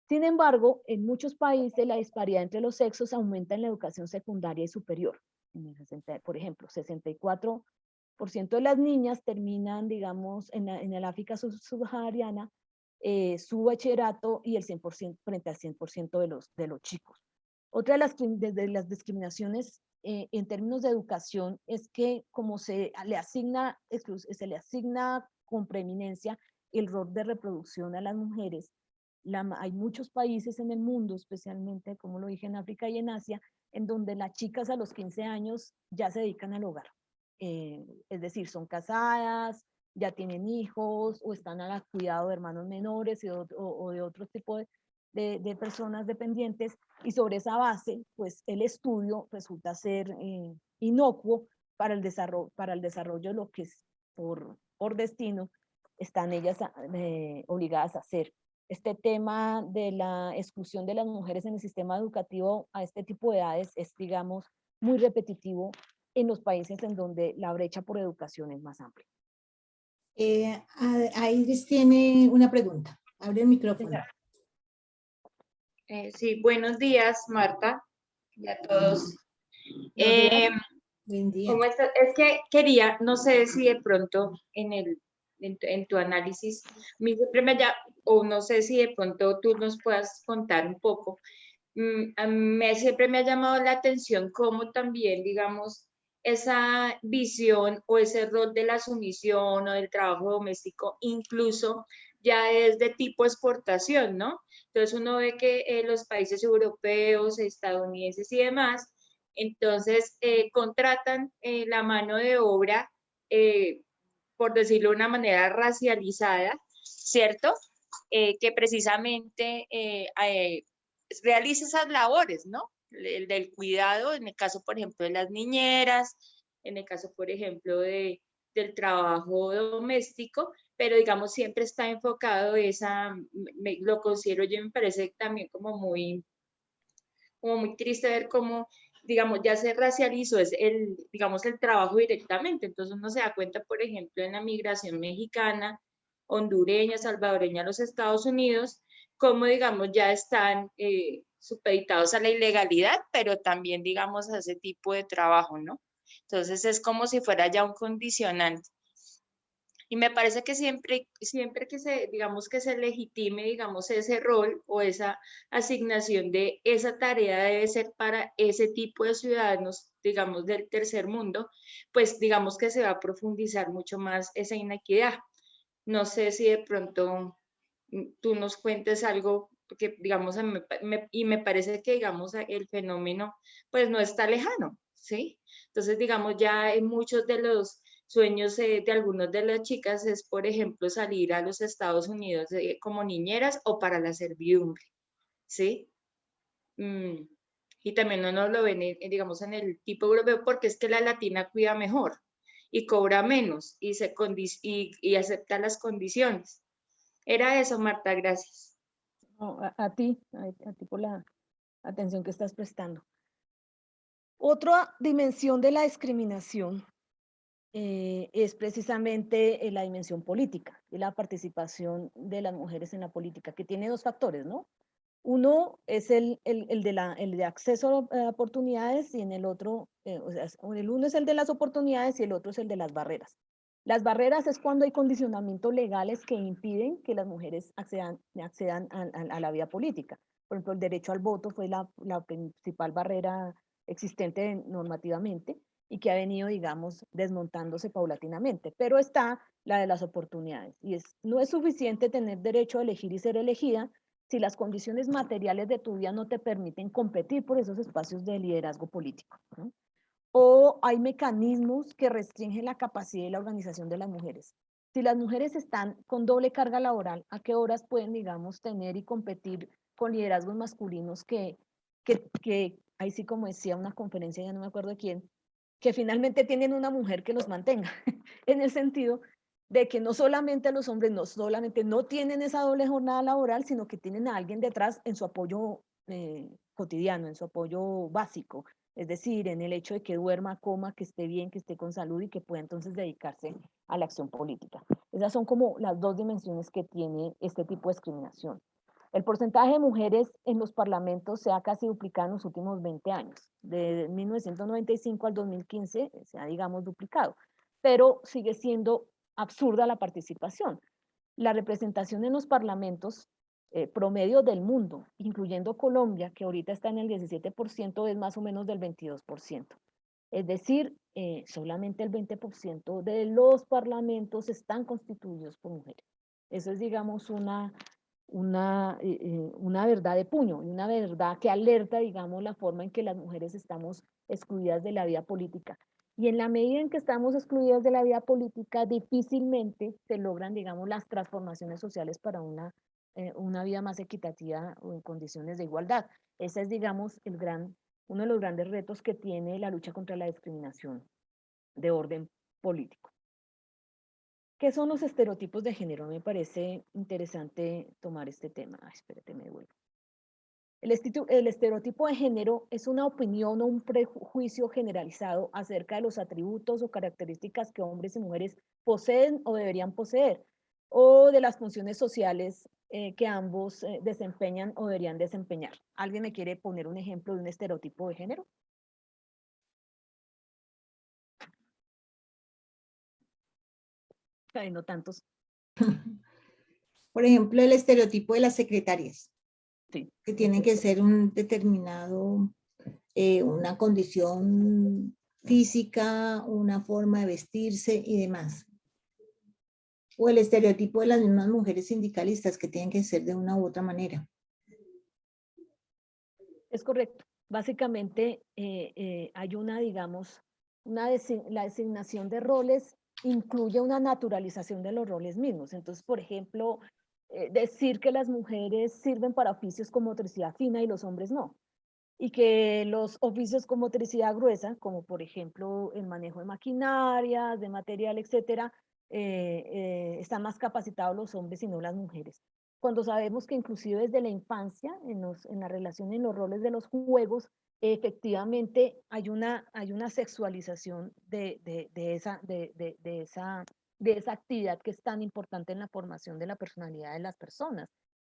Sin embargo, en muchos países la disparidad entre los sexos aumenta en la educación secundaria y superior. Por ejemplo, 64% de las niñas terminan, digamos, en el África subsahariana, su bachillerato y el 100% frente al 100% de los chicos. Otra de las discriminaciones en términos de educación es que como se le asigna con preeminencia el rol de reproducción a las mujeres, hay muchos países en el mundo, especialmente, como lo dije, en África y en Asia, en donde las chicas a los 15 años ya se dedican al hogar. Es decir, son casadas, ya tienen hijos o están al cuidado de hermanos menores o de otro tipo de personas dependientes, y sobre esa base, pues el estudio resulta ser inocuo para el desarrollo de lo que es por destino están ellas obligadas a hacer. Este tema de la exclusión de las mujeres en el sistema educativo a este tipo de edades es, digamos, muy repetitivo en los países en donde la brecha por educación es más amplia. Iris tiene una pregunta. Abre el micrófono. Sí, buenos días, Marta, y a todos. Buenos días. Buen día. ¿Cómo estás? Es que quería, no sé si de pronto en tu análisis, o no sé si de pronto tú nos puedas contar un poco. Siempre me ha llamado la atención cómo también, digamos, esa visión o ese rol de la sumisión o del trabajo doméstico, incluso ya es de tipo exportación, ¿no? Entonces uno ve que los países europeos, estadounidenses y demás, entonces contratan la mano de obra, por decirlo de una manera racializada, ¿cierto? Que precisamente realiza esas labores, ¿no? El del cuidado, en el caso, por ejemplo, de las niñeras, en el caso, por ejemplo, del trabajo doméstico, pero digamos siempre está enfocado lo considero yo, me parece también como muy triste ver cómo, digamos, ya se racializó digamos, el trabajo directamente. Entonces uno se da cuenta, por ejemplo, en la migración mexicana, hondureña, salvadoreña a los Estados Unidos, cómo, digamos, ya están supeditados a la ilegalidad, pero también, digamos, a ese tipo de trabajo, ¿no? Entonces es como si fuera ya un condicionante. Y me parece que siempre que digamos, que se legitime, digamos, ese rol o esa asignación de esa tarea debe ser para ese tipo de ciudadanos, digamos, del tercer mundo, pues digamos que se va a profundizar mucho más esa inequidad. No sé si de pronto tú nos cuentes algo que, digamos, y me parece que, digamos, el fenómeno, pues no está lejano, ¿sí? Entonces, digamos, ya en muchos de los sueños de algunas de las chicas es, por ejemplo, salir a los Estados Unidos como niñeras o para la servidumbre, ¿sí? Y también no nos lo ven, digamos, en el tipo europeo, porque es que la latina cuida mejor y cobra menos y acepta las condiciones. Era eso, Marta, gracias. No, a ti por la atención que estás prestando. Otra dimensión de la discriminación es precisamente la dimensión política y la participación de las mujeres en la política, que tiene dos factores, ¿no? Uno es el de acceso a oportunidades y en el otro, o sea, el uno es el de las oportunidades y el otro es el de las barreras. Las barreras es cuando hay condicionamientos legales que impiden que las mujeres accedan a la vida política. Por ejemplo, el derecho al voto fue la principal barrera existente normativamente y que ha venido, digamos, desmontándose paulatinamente. Pero está la de las oportunidades y no es suficiente tener derecho a elegir y ser elegida si las condiciones materiales de tu vida no te permiten competir por esos espacios de liderazgo político, ¿no? O hay mecanismos que restringen la capacidad y la organización de las mujeres. Si las mujeres están con doble carga laboral, ¿a qué horas pueden, digamos, tener y competir con liderazgos masculinos que ahí sí, como decía una conferencia, ya no me acuerdo de quién, que finalmente tienen una mujer que los mantenga, en el sentido de que no solamente los hombres no tienen esa doble jornada laboral, sino que tienen a alguien detrás en su apoyo cotidiano, en su apoyo básico, es decir, en el hecho de que duerma, coma, que esté bien, que esté con salud y que pueda entonces dedicarse a la acción política. Esas son como las dos dimensiones que tiene este tipo de discriminación. El porcentaje de mujeres en los parlamentos se ha casi duplicado en los últimos 20 años. De 1995 al 2015 se ha, digamos, duplicado, pero sigue siendo absurda la participación. La representación en los parlamentos promedio del mundo, incluyendo Colombia, que ahorita está en el 17%, es más o menos del 22%. Es decir, solamente el 20% de los parlamentos están constituidos por mujeres. Eso es, digamos, una verdad de puño, y una verdad que alerta, digamos, la forma en que las mujeres estamos excluidas de la vida política. Y en la medida en que estamos excluidas de la vida política, difícilmente se logran, digamos, las transformaciones sociales para una vida más equitativa o en condiciones de igualdad. Ese es, digamos, uno de los grandes retos que tiene la lucha contra la discriminación de orden político. ¿Qué son los estereotipos de género? Me parece interesante tomar este tema. Espérate, me devuelvo. El estereotipo de género es una opinión o un prejuicio generalizado acerca de los atributos o características que hombres y mujeres poseen o deberían poseer, o de las funciones sociales que ambos desempeñan o deberían desempeñar. ¿Alguien me quiere poner un ejemplo de un estereotipo de género? Ay, no tantos. Por ejemplo, el estereotipo de las secretarias, Sí. que tienen que ser un determinado, una condición física, una forma de vestirse y demás. O el estereotipo de las mismas mujeres sindicalistas, que tienen que ser de una u otra manera. Es correcto. Básicamente hay una, digamos, la designación de roles incluye una naturalización de los roles mismos. Entonces, por ejemplo, decir que las mujeres sirven para oficios con motricidad fina y los hombres no. Y que los oficios con motricidad gruesa, como por ejemplo el manejo de maquinarias, de material, etcétera, están más capacitados los hombres y no las mujeres. Cuando sabemos que inclusive desde la infancia, en la relación, en los roles de los juegos, efectivamente hay una sexualización de esa actividad que es tan importante en la formación de la personalidad de las personas.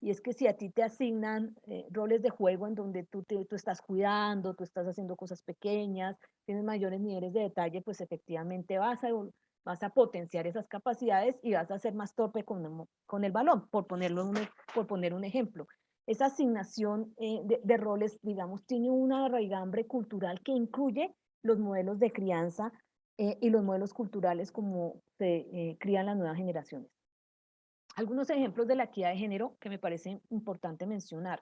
Y es que si a ti te asignan roles de juego en donde tú estás cuidando, tú estás haciendo cosas pequeñas, tienes mayores niveles de detalle, pues efectivamente vas a potenciar esas capacidades y vas a ser más torpe con el balón, por poner un ejemplo. Esa asignación de roles, digamos, tiene una raigambre cultural que incluye los modelos de crianza y los modelos culturales como se crían las nuevas generaciones. Algunos ejemplos de la equidad de género que me parece importante mencionar.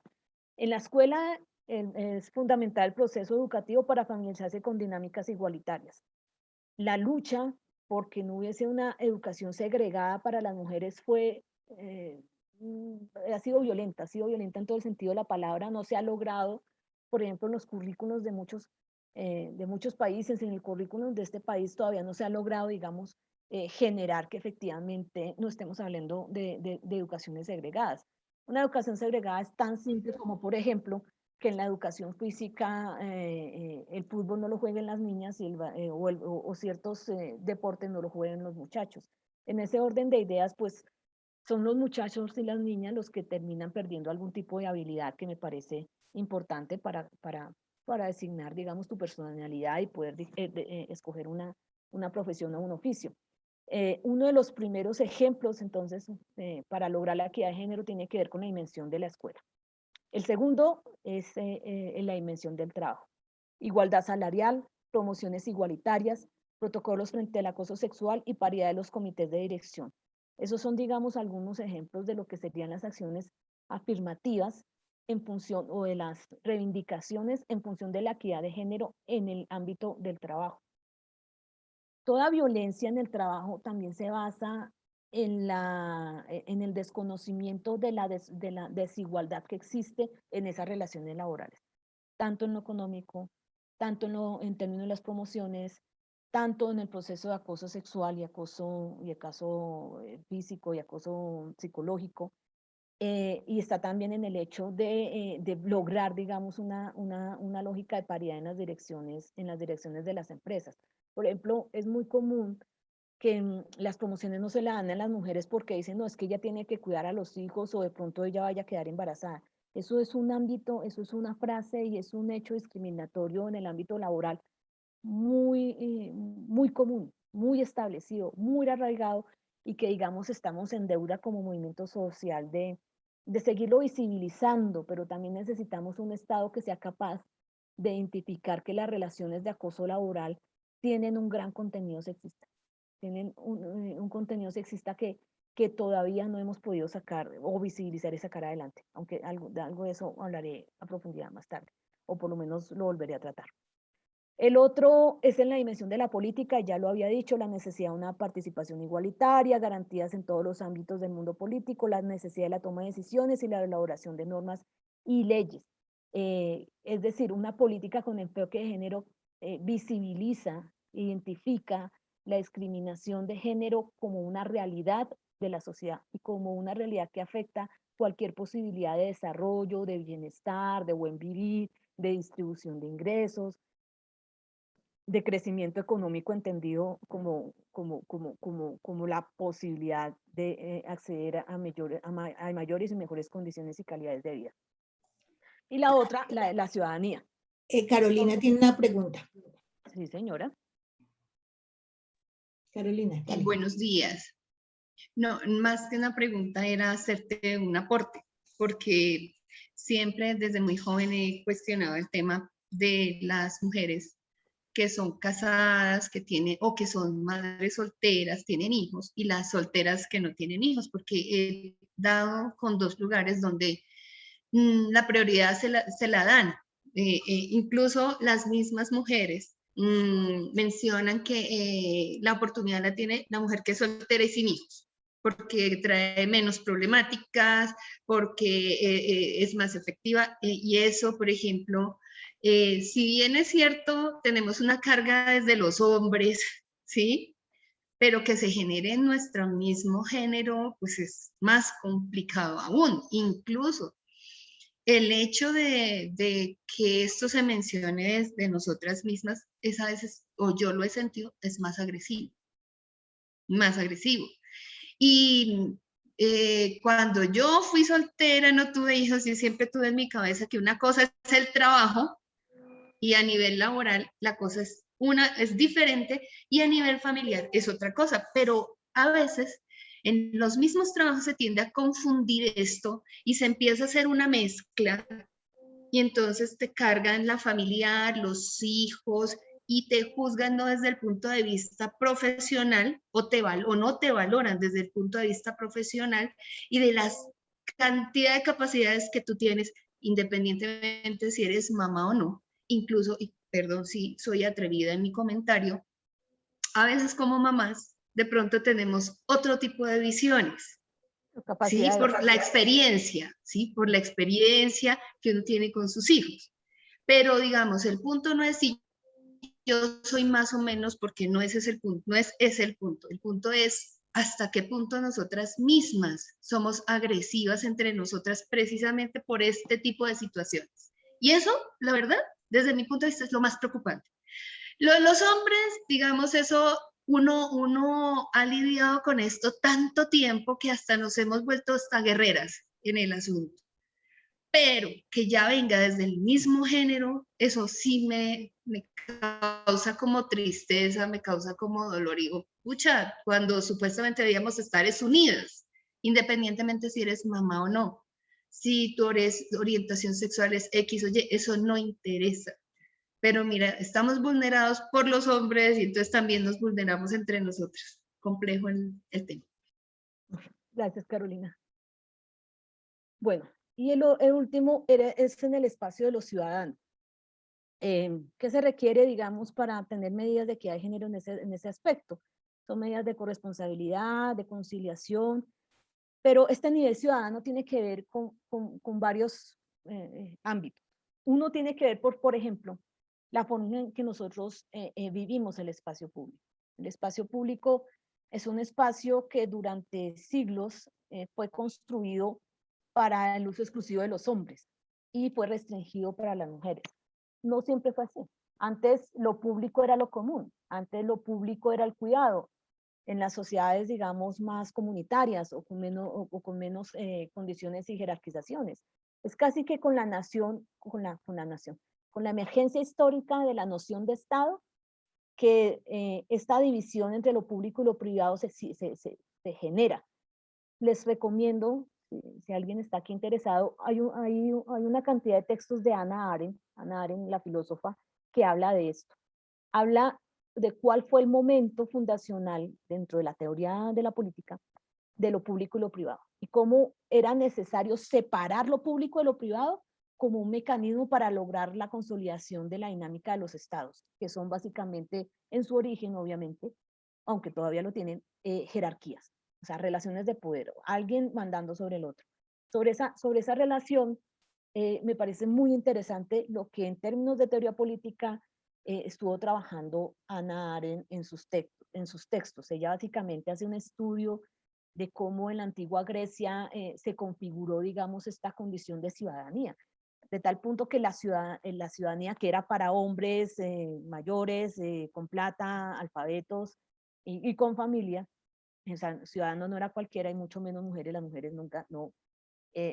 En la escuela es fundamental el proceso educativo para familiarizarse con dinámicas igualitarias. La lucha porque no hubiese una educación segregada para las mujeres ha sido violenta en todo el sentido de la palabra. No se ha logrado, por ejemplo, en los currículos de muchos países, en el currículum de este país todavía no se ha logrado, digamos, generar que efectivamente no estemos hablando de educaciones segregadas. Una educación segregada es tan simple como, por ejemplo, que en la educación física el fútbol no lo jueguen las niñas o ciertos deportes no lo jueguen los muchachos. En ese orden de ideas, pues son los muchachos y las niñas los que terminan perdiendo algún tipo de habilidad que me parece importante para designar, digamos, tu personalidad y poder escoger una profesión o un oficio. Uno de los primeros ejemplos, entonces, para lograr la equidad de género tiene que ver con la dimensión de la escuela. El segundo es la dimensión del trabajo. Igualdad salarial, promociones igualitarias, protocolos frente al acoso sexual y paridad de los comités de dirección. Esos son, digamos, algunos ejemplos de lo que serían las acciones afirmativas en función o de las reivindicaciones en función de la equidad de género en el ámbito del trabajo. Toda violencia en el trabajo también se basa en el desconocimiento de la desigualdad que existe en esas relaciones laborales, tanto en lo económico, tanto en términos de las promociones, tanto en el proceso de acoso sexual y acoso físico y acoso psicológico, y está también en el hecho de lograr, digamos, una lógica de paridad en las direcciones de las empresas. Por ejemplo, es muy común que las promociones no se le dan a las mujeres porque dicen, no, es que ella tiene que cuidar a los hijos o de pronto ella vaya a quedar embarazada. Eso es un ámbito, eso es una frase y es un hecho discriminatorio en el ámbito laboral muy común, muy establecido, muy arraigado y que, digamos, estamos en deuda como movimiento social de seguirlo visibilizando, pero también necesitamos un Estado que sea capaz de identificar que las relaciones de acoso laboral tienen un gran contenido sexista, tienen un contenido sexista que todavía no hemos podido sacar o visibilizar y sacar adelante, aunque algo de eso hablaré a profundidad más tarde, o por lo menos lo volveré a tratar. El otro es en la dimensión de la política, ya lo había dicho, la necesidad de una participación igualitaria, garantías en todos los ámbitos del mundo político, la necesidad de la toma de decisiones y la elaboración de normas y leyes. Es decir, una política con enfoque de género visibiliza, identifica la discriminación de género como una realidad de la sociedad y como una realidad que afecta cualquier posibilidad de desarrollo, de bienestar, de buen vivir, de distribución de ingresos, de crecimiento económico entendido como la posibilidad de acceder a mayores y mejores condiciones y calidades de vida. Y la otra, la ciudadanía. Carolina tiene una pregunta. Sí, señora. Carolina, dale. Buenos días. No, más que una pregunta era hacerte un aporte, porque siempre desde muy joven he cuestionado el tema de las mujeres que son casadas, que tienen o que son madres solteras, tienen hijos, y las solteras que no tienen hijos, porque he dado con dos lugares donde la prioridad se la dan. Incluso las mismas mujeres mencionan que la oportunidad la tiene la mujer que es soltera y sin hijos, porque trae menos problemáticas, porque es más efectiva. Y eso, por ejemplo, si bien es cierto, tenemos una carga desde los hombres, ¿sí? Pero que se genere en nuestro mismo género, pues es más complicado aún. Incluso el hecho de que esto se mencione de nosotras mismas es a veces, o yo lo he sentido, es más agresivo, más agresivo. Y cuando yo fui soltera, no tuve hijos, yo siempre tuve en mi cabeza que una cosa es el trabajo y a nivel laboral la cosa es diferente y a nivel familiar es otra cosa, pero a veces en los mismos trabajos se tiende a confundir esto y se empieza a hacer una mezcla y entonces te cargan la familiar, los hijos y te juzgan no desde el punto de vista profesional o no te valoran desde el punto de vista profesional y de la cantidad de capacidades que tú tienes independientemente si eres mamá o no. Incluso, y perdón si soy atrevida en mi comentario, a veces como mamás de pronto tenemos otro tipo de visiones. ¿Sí? Por la experiencia, ¿sí? Por la experiencia que uno tiene con sus hijos. Pero digamos, el punto no es si yo soy más o menos, porque no ese es el punto, no es ese el punto. El punto es hasta qué punto nosotras mismas somos agresivas entre nosotras precisamente por este tipo de situaciones. Y eso, la verdad, desde mi punto de vista es lo más preocupante. Lo de los hombres, digamos, eso uno ha lidiado con esto tanto tiempo que hasta nos hemos vuelto hasta guerreras en el asunto. Pero que ya venga desde el mismo género, eso sí me causa como tristeza, me causa como dolor. Y digo, pucha, cuando supuestamente debíamos estar unidas, independientemente si eres mamá o no. Si tu orientación sexual es X, oye, eso no interesa. Pero mira, estamos vulnerados por los hombres y entonces también nos vulneramos entre nosotros. Complejo el tema. Gracias, Carolina. Bueno, y el último es en el espacio de los ciudadanos. ¿Qué se requiere, digamos, para tener medidas de equidad de género en ese aspecto? Son medidas de corresponsabilidad, de conciliación, pero este nivel ciudadano tiene que ver con varios ámbitos. Uno tiene que ver, por ejemplo, la forma en que nosotros vivimos el espacio público. El espacio público es un espacio que durante siglos fue construido para el uso exclusivo de los hombres y fue restringido para las mujeres. No siempre fue así. Antes lo público era lo común, antes lo público era el cuidado. En las sociedades, digamos, más comunitarias o con menos condiciones y jerarquizaciones. Es casi que con la emergencia histórica de la noción de Estado, que esta división entre lo público y lo privado se genera. Les recomiendo, si alguien está aquí interesado, hay una cantidad de textos de Hannah Arendt, la filósofa, que habla de esto. Habla de cuál fue el momento fundacional dentro de la teoría de la política de lo público y lo privado, y cómo era necesario separar lo público de lo privado como un mecanismo para lograr la consolidación de la dinámica de los estados, que son básicamente, en su origen obviamente, aunque todavía lo tienen, jerarquías, o sea, relaciones de poder, alguien mandando sobre el otro. Sobre esa relación, me parece muy interesante lo que en términos de teoría política estuvo trabajando Hannah Arendt en sus textos. Ella básicamente hace un estudio de cómo en la antigua Grecia se configuró, digamos, esta condición de ciudadanía, de tal punto que la ciudadanía que era para hombres mayores, con plata, alfabetos y con familia, o sea, ciudadano no era cualquiera y mucho menos mujeres, las mujeres nunca, no.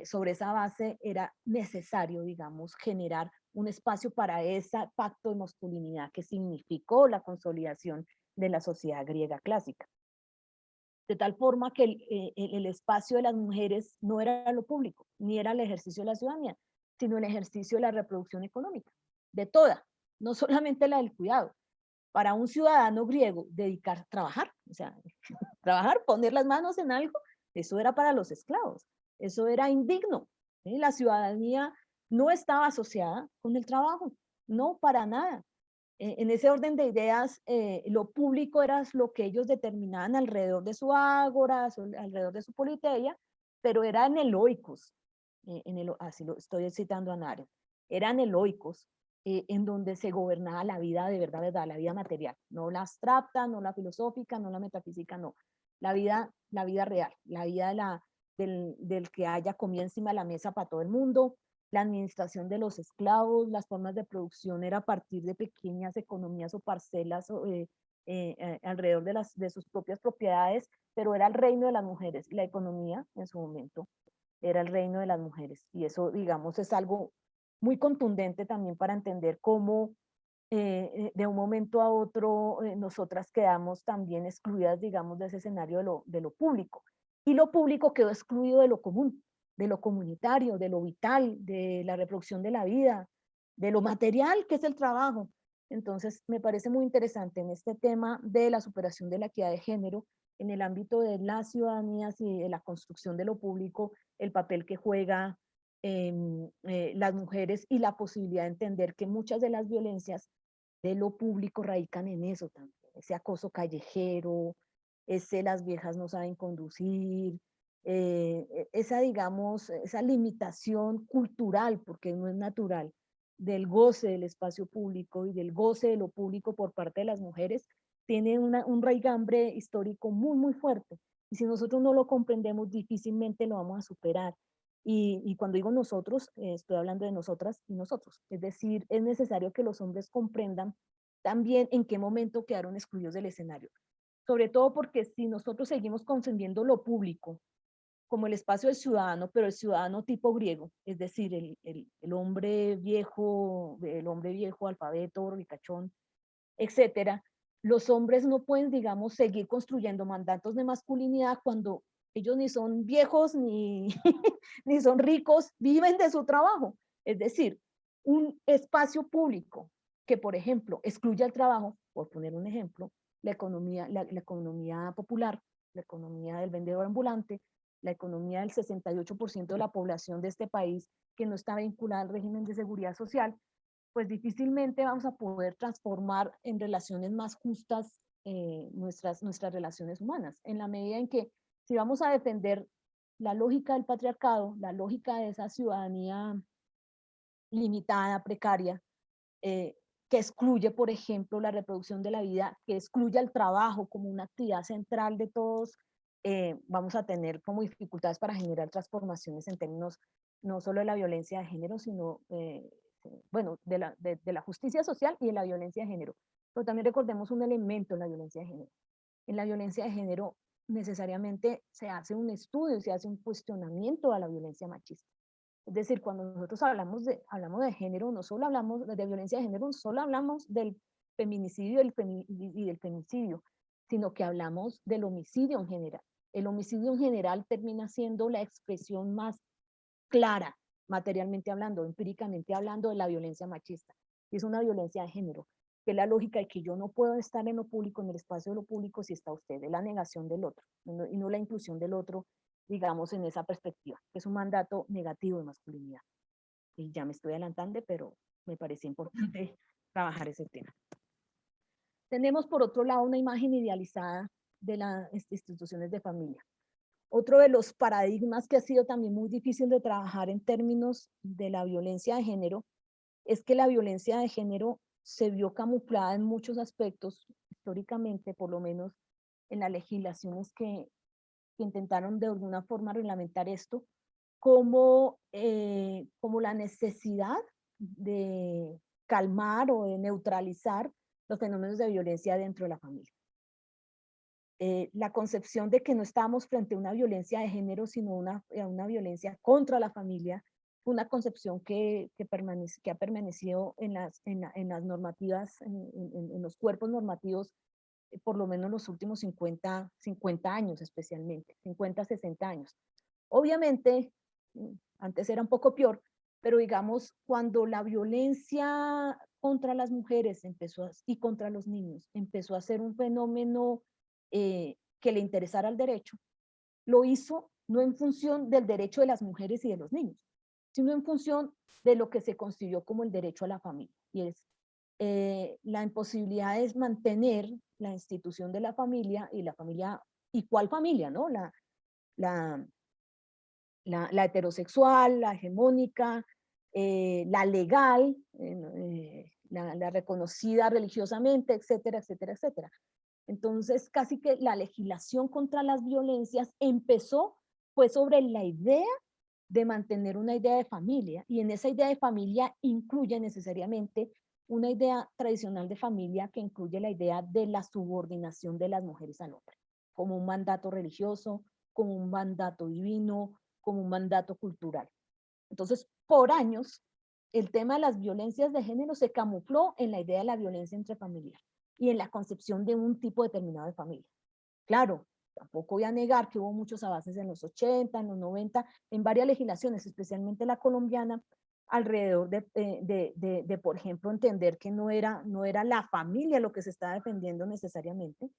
Sobre esa base era necesario, digamos, generar un espacio para ese pacto de masculinidad que significó la consolidación de la sociedad griega clásica. De tal forma que el espacio de las mujeres no era lo público, ni era el ejercicio de la ciudadanía, sino el ejercicio de la reproducción económica, de toda, no solamente la del cuidado. Para un ciudadano griego, dedicar, trabajar, o sea, trabajar, poner las manos en algo, eso era para los esclavos, eso era indigno. ¿Sí? La ciudadanía no estaba asociada con el trabajo, no para nada. En ese orden de ideas, lo público era lo que ellos determinaban alrededor de su ágora, alrededor de su politeia, pero eran eloicos, así lo estoy citando a Naren, eran eloicos, en donde se gobernaba la vida de verdad, la vida material, no la abstracta, no la filosófica, no la metafísica, no, la vida real, la vida del que haya comida encima de la mesa para todo el mundo. La administración de los esclavos, las formas de producción era a partir de pequeñas economías o parcelas alrededor de sus propias propiedades, pero era el reino de las mujeres. La economía en su momento era el reino de las mujeres. Y eso, digamos, es algo muy contundente también para entender cómo de un momento a otro nosotras quedamos también excluidas, digamos, de ese escenario de lo público. Y lo público quedó excluido de lo común, de lo comunitario, de lo vital, de la reproducción de la vida, de lo material que es el trabajo. Entonces, me parece muy interesante en este tema de la superación de la equidad de género, en el ámbito de las ciudadanías y de la construcción de lo público, el papel que juega las mujeres y la posibilidad de entender que muchas de las violencias de lo público radican en eso también, ese acoso callejero, ese las viejas no saben conducir, esa, digamos, esa limitación cultural, porque no es natural, del goce del espacio público y del goce de lo público por parte de las mujeres, tiene un raigambre histórico muy, muy fuerte. Y si nosotros no lo comprendemos, difícilmente lo vamos a superar. Y cuando digo nosotros, estoy hablando de nosotras y nosotros. Es decir, es necesario que los hombres comprendan también en qué momento quedaron excluidos del escenario. Sobre todo porque si nosotros seguimos concendiendo lo público como el espacio del ciudadano, pero el ciudadano tipo griego, es decir, el hombre viejo, alfabeto, ricachón, etcétera, los hombres no pueden, digamos, seguir construyendo mandatos de masculinidad cuando ellos ni son viejos ni, ni son ricos, viven de su trabajo. Es decir, un espacio público que, por ejemplo, excluya el trabajo, por poner un ejemplo, la economía popular, la economía del vendedor ambulante, la economía del 68% de la población de este país que no está vinculada al régimen de seguridad social, pues difícilmente vamos a poder transformar en relaciones más justas nuestras relaciones humanas, en la medida en que si vamos a defender la lógica del patriarcado, la lógica de esa ciudadanía limitada, precaria, que excluye, por ejemplo, la reproducción de la vida, que excluye el trabajo como una actividad central de todos, vamos a tener como dificultades para generar transformaciones en términos no solo de la violencia de género, sino bueno, de la justicia social y de la violencia de género. Pero también recordemos un elemento en la violencia de género. En la violencia de género necesariamente se hace un estudio, se hace un cuestionamiento a la violencia machista. Es decir, cuando nosotros hablamos de género, no solo hablamos de violencia de género, no solo hablamos del feminicidio y del femicidio, sino que hablamos del homicidio en general. El homicidio en general termina siendo la expresión más clara, materialmente hablando, empíricamente hablando, de la violencia machista. Y es una violencia de género, que es la lógica de que yo no puedo estar en lo público, en el espacio de lo público, si está usted, es la negación del otro, y no la inclusión del otro, digamos, en esa perspectiva, que es un mandato negativo de masculinidad. Y ya me estoy adelantando, pero me parece importante trabajar ese tema. Tenemos, por otro lado, una imagen idealizada de las instituciones de familia. Otro de los paradigmas que ha sido también muy difícil de trabajar en términos de la violencia de género es que la violencia de género se vio camuflada en muchos aspectos, históricamente, por lo menos en las legislaciones que que intentaron de alguna forma reglamentar esto como, como la necesidad de calmar o de neutralizar los fenómenos de violencia dentro de la familia. La concepción de que no estábamos frente a una violencia de género, sino una violencia contra la familia, una concepción que ha permanecido en las normativas, en los cuerpos normativos, por lo menos los últimos 50 años especialmente, 50, 60 años. Obviamente, antes era un poco peor, pero digamos, cuando la violencia contra las mujeres y contra los niños empezó a ser un fenómeno que le interesara al derecho, lo hizo no en función del derecho de las mujeres y de los niños, sino en función de lo que se constituyó como el derecho a la familia, y es la imposibilidad de mantener la institución de la familia, ¿y cuál familia? ¿No? La heterosexual, la hegemónica, la legal, la reconocida religiosamente, etcétera, etcétera, etcétera. Entonces, casi que la legislación contra las violencias fue sobre la idea de mantener una idea de familia, y en esa idea de familia incluye necesariamente una idea tradicional de familia que incluye la idea de la subordinación de las mujeres al hombre, como un mandato religioso, como un mandato divino, como un mandato cultural. Entonces, por años, el tema de las violencias de género se camufló en la idea de la violencia intrafamiliar y en la concepción de un tipo determinado de familia. Claro, tampoco voy a negar que hubo muchos avances en los 80, en los 90, en varias legislaciones, especialmente la colombiana, alrededor de por ejemplo, entender que no era la familia lo que se estaba defendiendo necesariamente,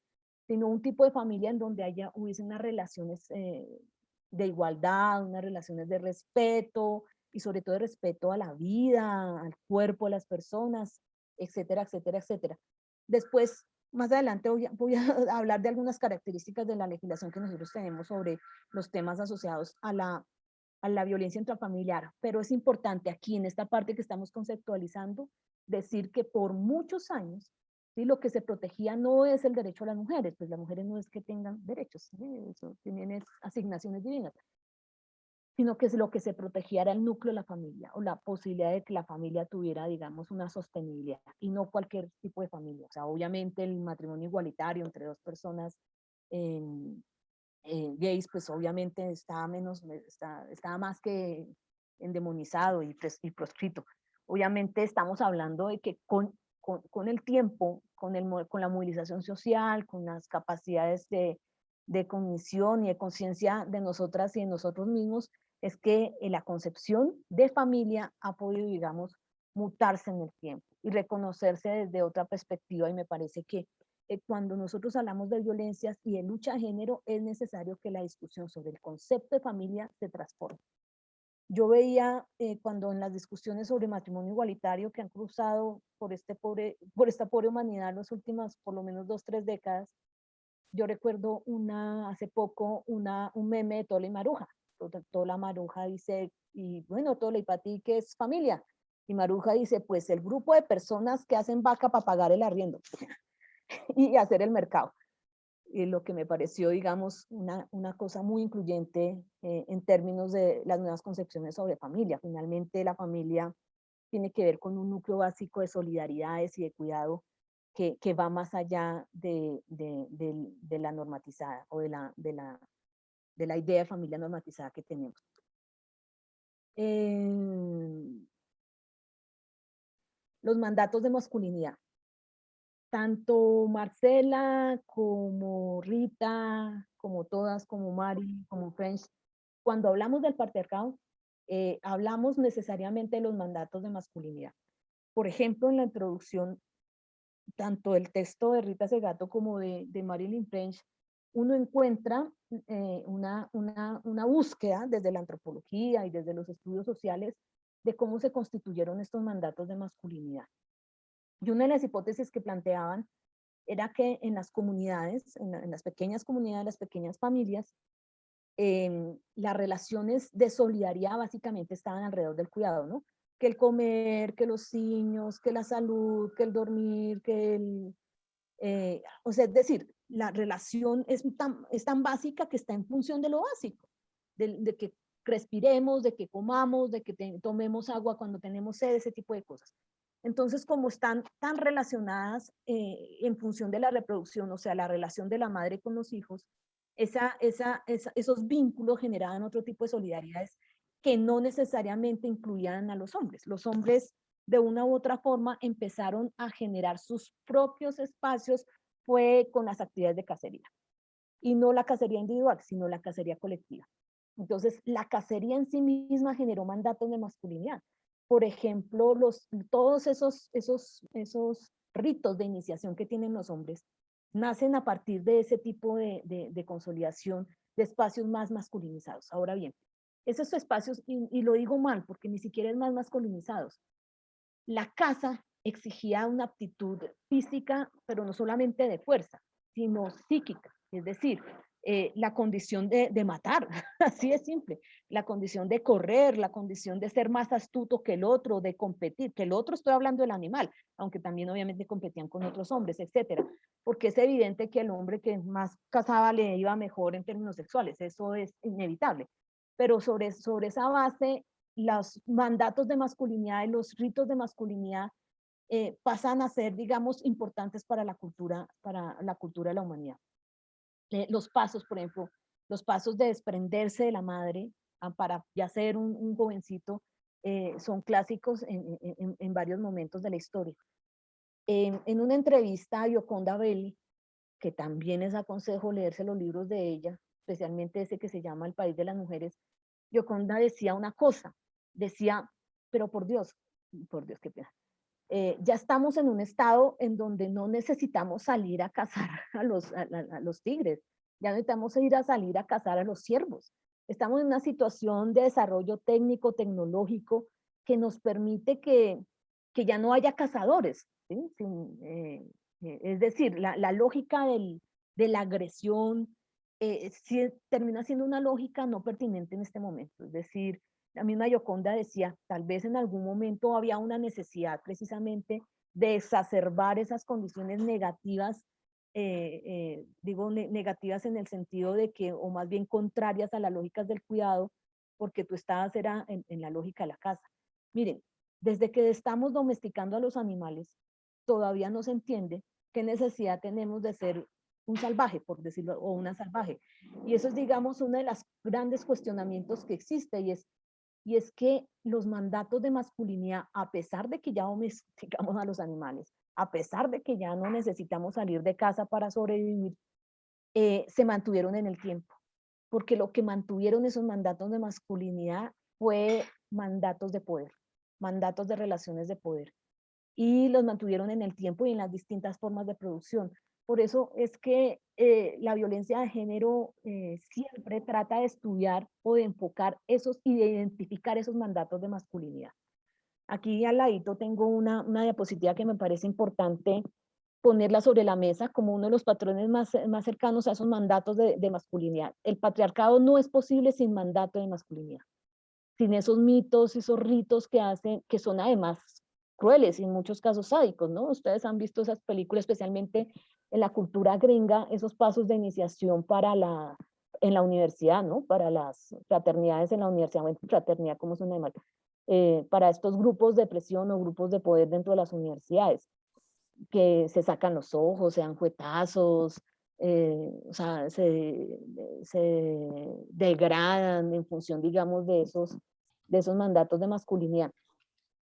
sino un tipo de familia en donde hubiese unas relaciones de igualdad, unas relaciones de respeto, y sobre todo de respeto a la vida, al cuerpo de las personas, etcétera, etcétera, etcétera. Después, más adelante voy a hablar de algunas características de la legislación que nosotros tenemos sobre los temas asociados a la violencia intrafamiliar, pero es importante aquí en esta parte que estamos conceptualizando decir que por muchos años, ¿sí?, lo que se protegía no es el derecho a las mujeres, pues las mujeres no es que tengan derechos, ¿sí?, eso tienen asignaciones divinas, sino que lo que se protegía era el núcleo de la familia, o la posibilidad de que la familia tuviera, digamos, una sostenibilidad, y no cualquier tipo de familia. O sea, obviamente el matrimonio igualitario entre dos personas gays, pues obviamente estaba más que endemonizado y proscrito. Obviamente estamos hablando de que con el tiempo, con la movilización social, con las capacidades de cognición y de conciencia de nosotras y de nosotros mismos, es que la concepción de familia ha podido, digamos, mutarse en el tiempo y reconocerse desde otra perspectiva, y me parece que cuando nosotros hablamos de violencias y de lucha de género, es necesario que la discusión sobre el concepto de familia se transforme. Yo veía cuando en las discusiones sobre matrimonio igualitario que han cruzado por esta pobre humanidad las últimas por lo menos 2, 3 décadas, yo recuerdo hace poco un meme de Tola y Maruja. Tola Maruja dice, y bueno, Tola, ¿y para ti qué es familia? Y Maruja dice, pues el grupo de personas que hacen vaca para pagar el arriendo y hacer el mercado. Y lo que me pareció, digamos, una cosa muy incluyente en términos de las nuevas concepciones sobre familia. Finalmente, la familia tiene que ver con un núcleo básico de solidaridades y de cuidado que va más allá de la normatizada o de la idea de familia normatizada que tenemos. Los mandatos de masculinidad. Tanto Marcela como Rita, como todas, como Mari, como French, cuando hablamos del patriarcado, hablamos necesariamente de los mandatos de masculinidad. Por ejemplo, en la introducción, tanto del texto de Rita Segato como de Marilyn French, uno encuentra una búsqueda desde la antropología y desde los estudios sociales de cómo se constituyeron estos mandatos de masculinidad. Y una de las hipótesis que planteaban era que en las comunidades, en las pequeñas comunidades, las pequeñas familias, las relaciones de solidaridad básicamente estaban alrededor del cuidado, ¿no? Que el comer, que los niños, que la salud, que el dormir, o sea, es decir, la relación es tan básica que está en función de lo básico, de que respiremos, de que comamos, de que tomemos agua cuando tenemos sed, ese tipo de cosas. Entonces, como están tan relacionadas en función de la reproducción, o sea, la relación de la madre con los hijos, esos vínculos generaban otro tipo de solidaridades que no necesariamente incluían a los hombres. Los hombres, de una u otra forma, empezaron a generar sus propios espacios, fue con las actividades de cacería. Y no la cacería individual, sino la cacería colectiva. Entonces, la cacería en sí misma generó mandatos de masculinidad. Por ejemplo, todos esos ritos de iniciación que tienen los hombres nacen a partir de ese tipo de consolidación de espacios más masculinizados. Ahora bien, esos espacios, y lo digo mal, porque ni siquiera es más masculinizados, la caza exigía una aptitud física, pero no solamente de fuerza, sino psíquica, es decir, la condición de matar, así de simple, la condición de correr, la condición de ser más astuto que el otro, de competir, que el otro, estoy hablando del animal, aunque también obviamente competían con otros hombres, etcétera, porque es evidente que el hombre que más cazaba le iba mejor en términos sexuales, eso es inevitable, pero sobre esa base, los mandatos de masculinidad y los ritos de masculinidad pasan a ser, digamos, importantes para la cultura de la humanidad. Los pasos, por ejemplo, los pasos de desprenderse de la madre para ya ser un jovencito, son clásicos en varios momentos de la historia. En una entrevista a Gioconda Belli, que también les aconsejo leerse los libros de ella, especialmente ese que se llama El País de las Mujeres, Gioconda decía una cosa, decía, pero por Dios, qué pena, ya estamos en un estado en donde no necesitamos salir a cazar a los tigres, ya necesitamos salir a cazar a los ciervos. Estamos en una situación de desarrollo técnico, tecnológico, que nos permite que ya no haya cazadores, ¿sí? Es decir, la lógica de la agresión sí, termina siendo una lógica no pertinente en este momento. Es decir, la misma Gioconda decía, tal vez en algún momento había una necesidad precisamente de exacerbar esas condiciones negativas, digo negativas en el sentido de que, o más bien contrarias a las lógicas del cuidado, porque tú estabas en la lógica de la caza. Miren, desde que estamos domesticando a los animales, todavía no se entiende qué necesidad tenemos de ser un salvaje, por decirlo, o una salvaje. Y eso es, digamos, uno de los grandes cuestionamientos que existe, y es que los mandatos de masculinidad, a pesar de que ya domesticamos a los animales, a pesar de que ya no necesitamos salir de casa para sobrevivir, se mantuvieron en el tiempo. Porque lo que mantuvieron esos mandatos de masculinidad fue mandatos de poder, mandatos de relaciones de poder. Y los mantuvieron en el tiempo y en las distintas formas de producción. Por eso es que la violencia de género siempre trata de estudiar o de enfocar esos y de identificar esos mandatos de masculinidad. Aquí al ladito tengo una diapositiva que me parece importante ponerla sobre la mesa como uno de los patrones más cercanos a esos mandatos de masculinidad. El patriarcado no es posible sin mandato de masculinidad, sin esos mitos, esos ritos que son además crueles y en muchos casos sádicos, ¿no? Ustedes han visto esas películas, especialmente en la cultura gringa, esos pasos de iniciación en la universidad, ¿no? Para las fraternidades en la universidad, bueno, fraternidad, ¿cómo suena de mal? Para estos grupos de presión o grupos de poder dentro de las universidades, que se sacan los ojos, se dan juetazos, o sea, se degradan en función, digamos, de esos mandatos de masculinidad.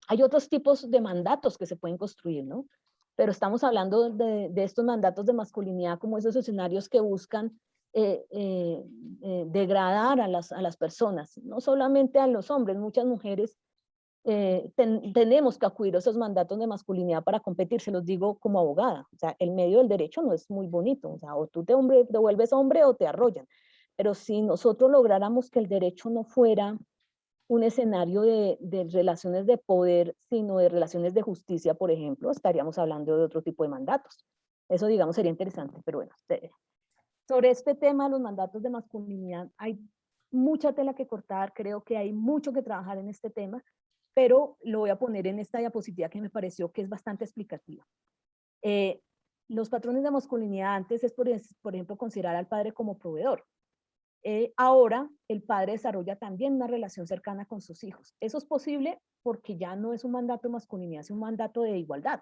Hay otros tipos de mandatos que se pueden construir, ¿no? Pero estamos hablando de estos mandatos de masculinidad como esos escenarios que buscan degradar a las personas, no solamente a los hombres, muchas mujeres tenemos que acudir a esos mandatos de masculinidad para competir, se los digo como abogada, o sea, el medio del derecho no es muy bonito, o sea, o tú te vuelves hombre o te arrollan, pero si nosotros lográramos que el derecho no fuera un escenario de relaciones de poder, sino de relaciones de justicia, por ejemplo, estaríamos hablando de otro tipo de mandatos. Eso, digamos, sería interesante, pero bueno, sobre este tema, los mandatos de masculinidad, hay mucha tela que cortar, creo que hay mucho que trabajar en este tema, pero lo voy a poner en esta diapositiva que me pareció que es bastante explicativa. los patrones de masculinidad antes es, por ejemplo, considerar al padre como proveedor. Ahora el padre desarrolla también una relación cercana con sus hijos. Eso es posible porque ya no es un mandato de masculinidad, es un mandato de igualdad.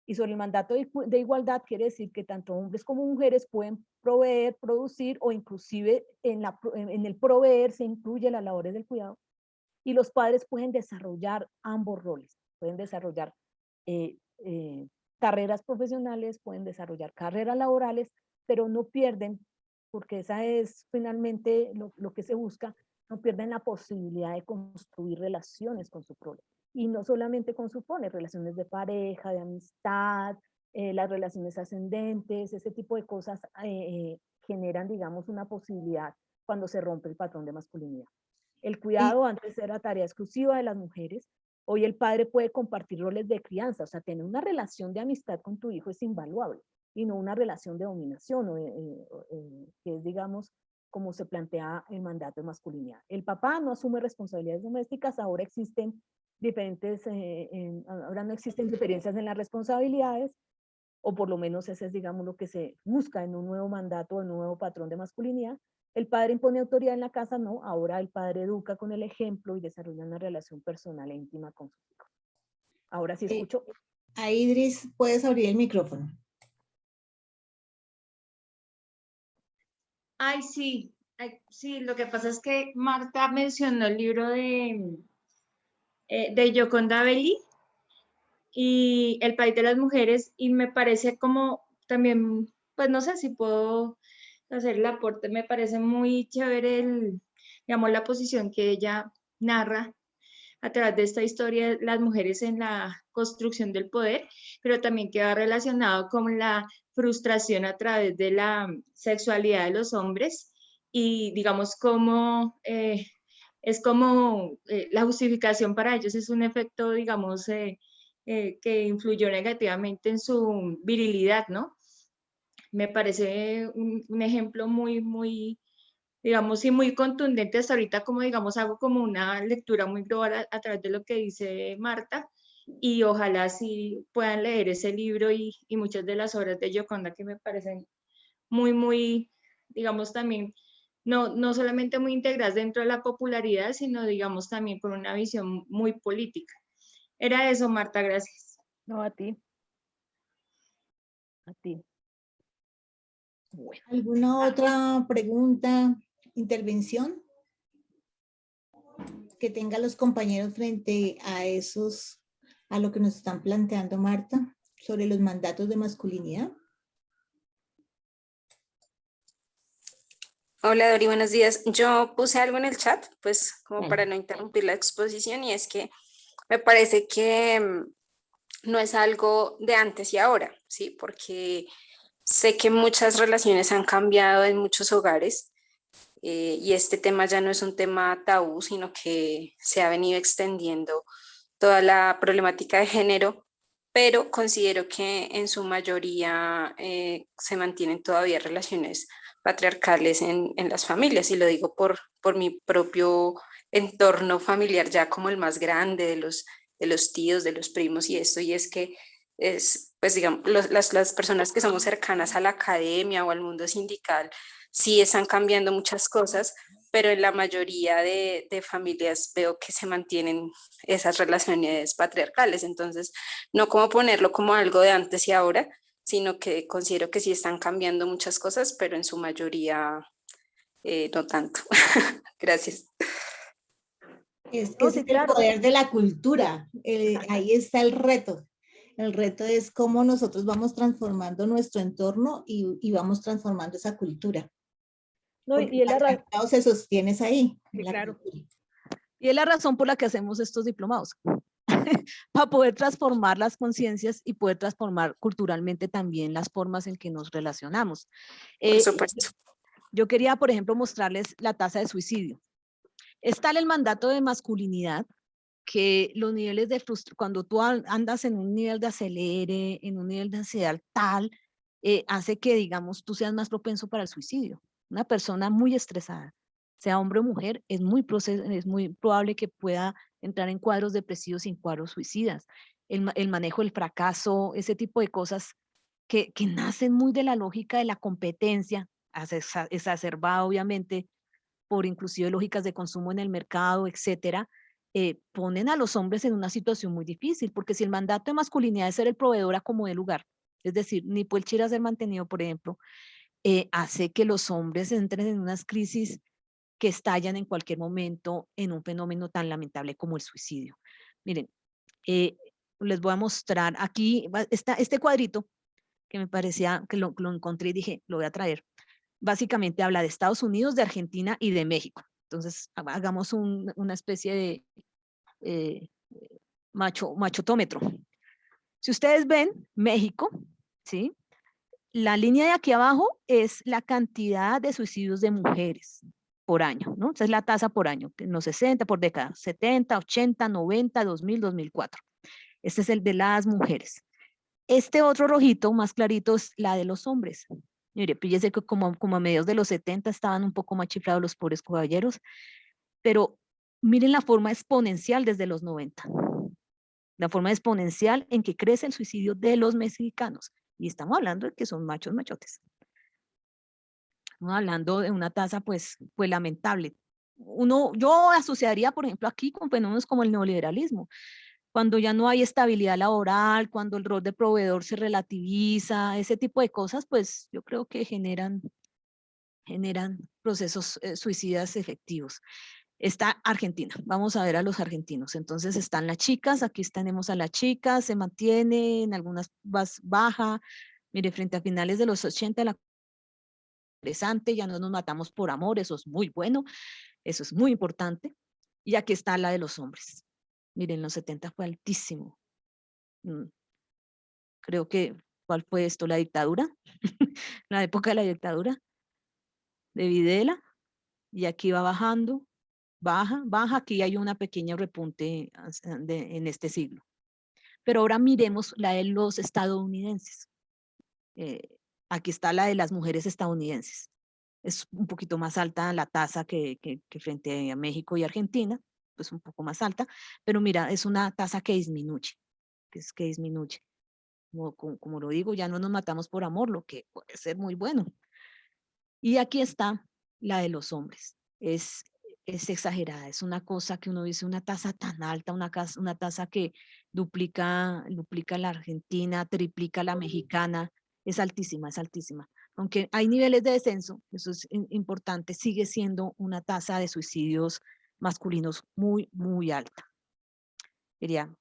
Y sobre el mandato de igualdad quiere decir que tanto hombres como mujeres pueden proveer, producir o inclusive en el proveer se incluye las labores del cuidado. Y los padres pueden desarrollar ambos roles, pueden desarrollar carreras profesionales, pueden desarrollar carreras laborales, pero no pierden, porque esa es finalmente lo que se busca, no pierden la posibilidad de construir relaciones con su prole. Y no solamente con su prole, relaciones de pareja, de amistad, las relaciones ascendentes, ese tipo de cosas generan, digamos, una posibilidad cuando se rompe el patrón de masculinidad. El cuidado antes era tarea exclusiva de las mujeres. Hoy el padre puede compartir roles de crianza, o sea, tener una relación de amistad con tu hijo es invaluable y no una relación de dominación, que es, digamos, como se plantea el mandato de masculinidad. El papá no asume responsabilidades domésticas, ahora existen ahora no existen diferencias en las responsabilidades, o por lo menos ese es, digamos, lo que se busca en un nuevo mandato, en un nuevo patrón de masculinidad. El padre impone autoridad en la casa, no, ahora el padre educa con el ejemplo y desarrolla una relación personal e íntima con sus hijos. Ahora sí escucho. Ahí, Idris, puedes abrir el micrófono. Ay, sí. Sí, lo que pasa es que Marta mencionó el libro de Gioconda Belli y El país de las mujeres, y me parece como también, pues no sé si puedo hacer el aporte, me parece muy chévere digamos, la posición que ella narra a través de esta historia de las mujeres en la construcción del poder, pero también queda relacionado con la frustración a través de la sexualidad de los hombres y digamos cómo es como la justificación para ellos es un efecto, digamos, que influyó negativamente en su virilidad, ¿no? Me parece un ejemplo muy, digamos, sí, muy contundente hasta ahorita, como digamos, hago como una lectura muy global a través de lo que dice Marta, y ojalá sí puedan leer ese libro y muchas de las obras de Gioconda que me parecen muy, digamos, también, no solamente muy integradas dentro de la popularidad, sino, digamos, también con una visión muy política. Era eso, Marta, gracias. No, a ti. A ti. Bueno. ¿Alguna otra pregunta, intervención que tengan los compañeros frente a lo que nos están planteando Marta sobre los mandatos de masculinidad? Hola Dori, buenos días. Yo puse algo en el chat, pues como para no interrumpir la exposición, y es que me parece que no es algo de antes y ahora, ¿sí? Porque sé que muchas relaciones han cambiado en muchos hogares y este tema ya no es un tema tabú, sino que se ha venido extendiendo toda la problemática de género, pero considero que en su mayoría se mantienen todavía relaciones patriarcales en las familias, y lo digo por mi propio entorno familiar, ya como el más grande de los tíos, de los primos y esto, y es que pues digamos, las personas que somos cercanas a la academia o al mundo sindical, sí están cambiando muchas cosas, pero en la mayoría de familias veo que se mantienen esas relaciones patriarcales. Entonces, no como ponerlo como algo de antes y ahora, sino que considero que sí están cambiando muchas cosas, pero en su mayoría no tanto. Gracias. Es que ese es el poder de la cultura. Ahí está el reto. El reto es cómo nosotros vamos transformando nuestro entorno y vamos transformando esa cultura. No, y es la razón. Se sostiene ahí. Sí, claro. Y es la razón por la que hacemos estos diplomados. Para poder transformar las conciencias y poder transformar culturalmente también las formas en que nos relacionamos. Por supuesto. Yo quería, por ejemplo, mostrarles la tasa de suicidio. Está el mandato de masculinidad, que los niveles de frustración, cuando tú andas en un nivel de acelere, en un nivel de ansiedad tal, hace que, digamos, tú seas más propenso para el suicidio. Una persona muy estresada, sea hombre o mujer, es muy probable que pueda entrar en cuadros depresivos y en cuadros suicidas. El manejo del fracaso, ese tipo de cosas que nacen muy de la lógica de la competencia, exacerbada obviamente por inclusive lógicas de consumo en el mercado, etcétera, ponen a los hombres en una situación muy difícil, porque si el mandato de masculinidad es ser el proveedor a como de lugar, es decir, ni puede ir a ser mantenido, por ejemplo, hace que los hombres entren en unas crisis que estallan en cualquier momento en un fenómeno tan lamentable como el suicidio. Miren, les voy a mostrar aquí, está este cuadrito que me parecía que lo encontré y dije, lo voy a traer. Básicamente habla de Estados Unidos, de Argentina y de México. Entonces, hagamos una especie de machotómetro. Si ustedes ven México, ¿sí? La línea de aquí abajo es la cantidad de suicidios de mujeres por año, ¿no? Esa es la tasa por año, en los 60, por década, 70, 80, 90, 2000, 2004. Este es el de las mujeres. Este otro rojito más clarito es la de los hombres. Mire, fíjese que como a mediados de los 70 estaban un poco más chiflados los pobres caballeros, pero miren la forma exponencial desde los 90. La forma exponencial en que crece el suicidio de los mexicanos. Y estamos hablando de que son machos machotes. Estamos hablando de una tasa pues lamentable. Yo asociaría, por ejemplo, aquí con fenómenos como el neoliberalismo. Cuando ya no hay estabilidad laboral, cuando el rol de proveedor se relativiza, ese tipo de cosas, pues yo creo que generan procesos suicidas efectivos. Está Argentina, vamos a ver a los argentinos. Entonces están las chicas, aquí tenemos a las chicas, se mantiene, en algunas baja. Mire, frente a finales de los 80, la interesante, ya no nos matamos por amor, eso es muy bueno, eso es muy importante. Y aquí está la de los hombres. Miren, los 70 fue altísimo. Creo que, ¿cuál fue esto? ¿La dictadura? La época de la dictadura de Videla. Y aquí va bajando, baja, aquí hay una pequeña repunte en este siglo. Pero ahora miremos la de los estadounidenses. Aquí está la de las mujeres estadounidenses. Es un poquito más alta la tasa que frente a México y Argentina, pues un poco más alta, pero mira, es una tasa que disminuye, que disminuye. Como lo digo, ya no nos matamos por amor, lo que puede ser muy bueno. Y aquí está la de los hombres. Es exagerada, es una cosa que uno dice, una tasa tan alta, una tasa que duplica la argentina, triplica la mexicana, es altísima, es altísima. Aunque hay niveles de descenso, eso es importante, sigue siendo una tasa de suicidios masculinos muy, muy alta. Quería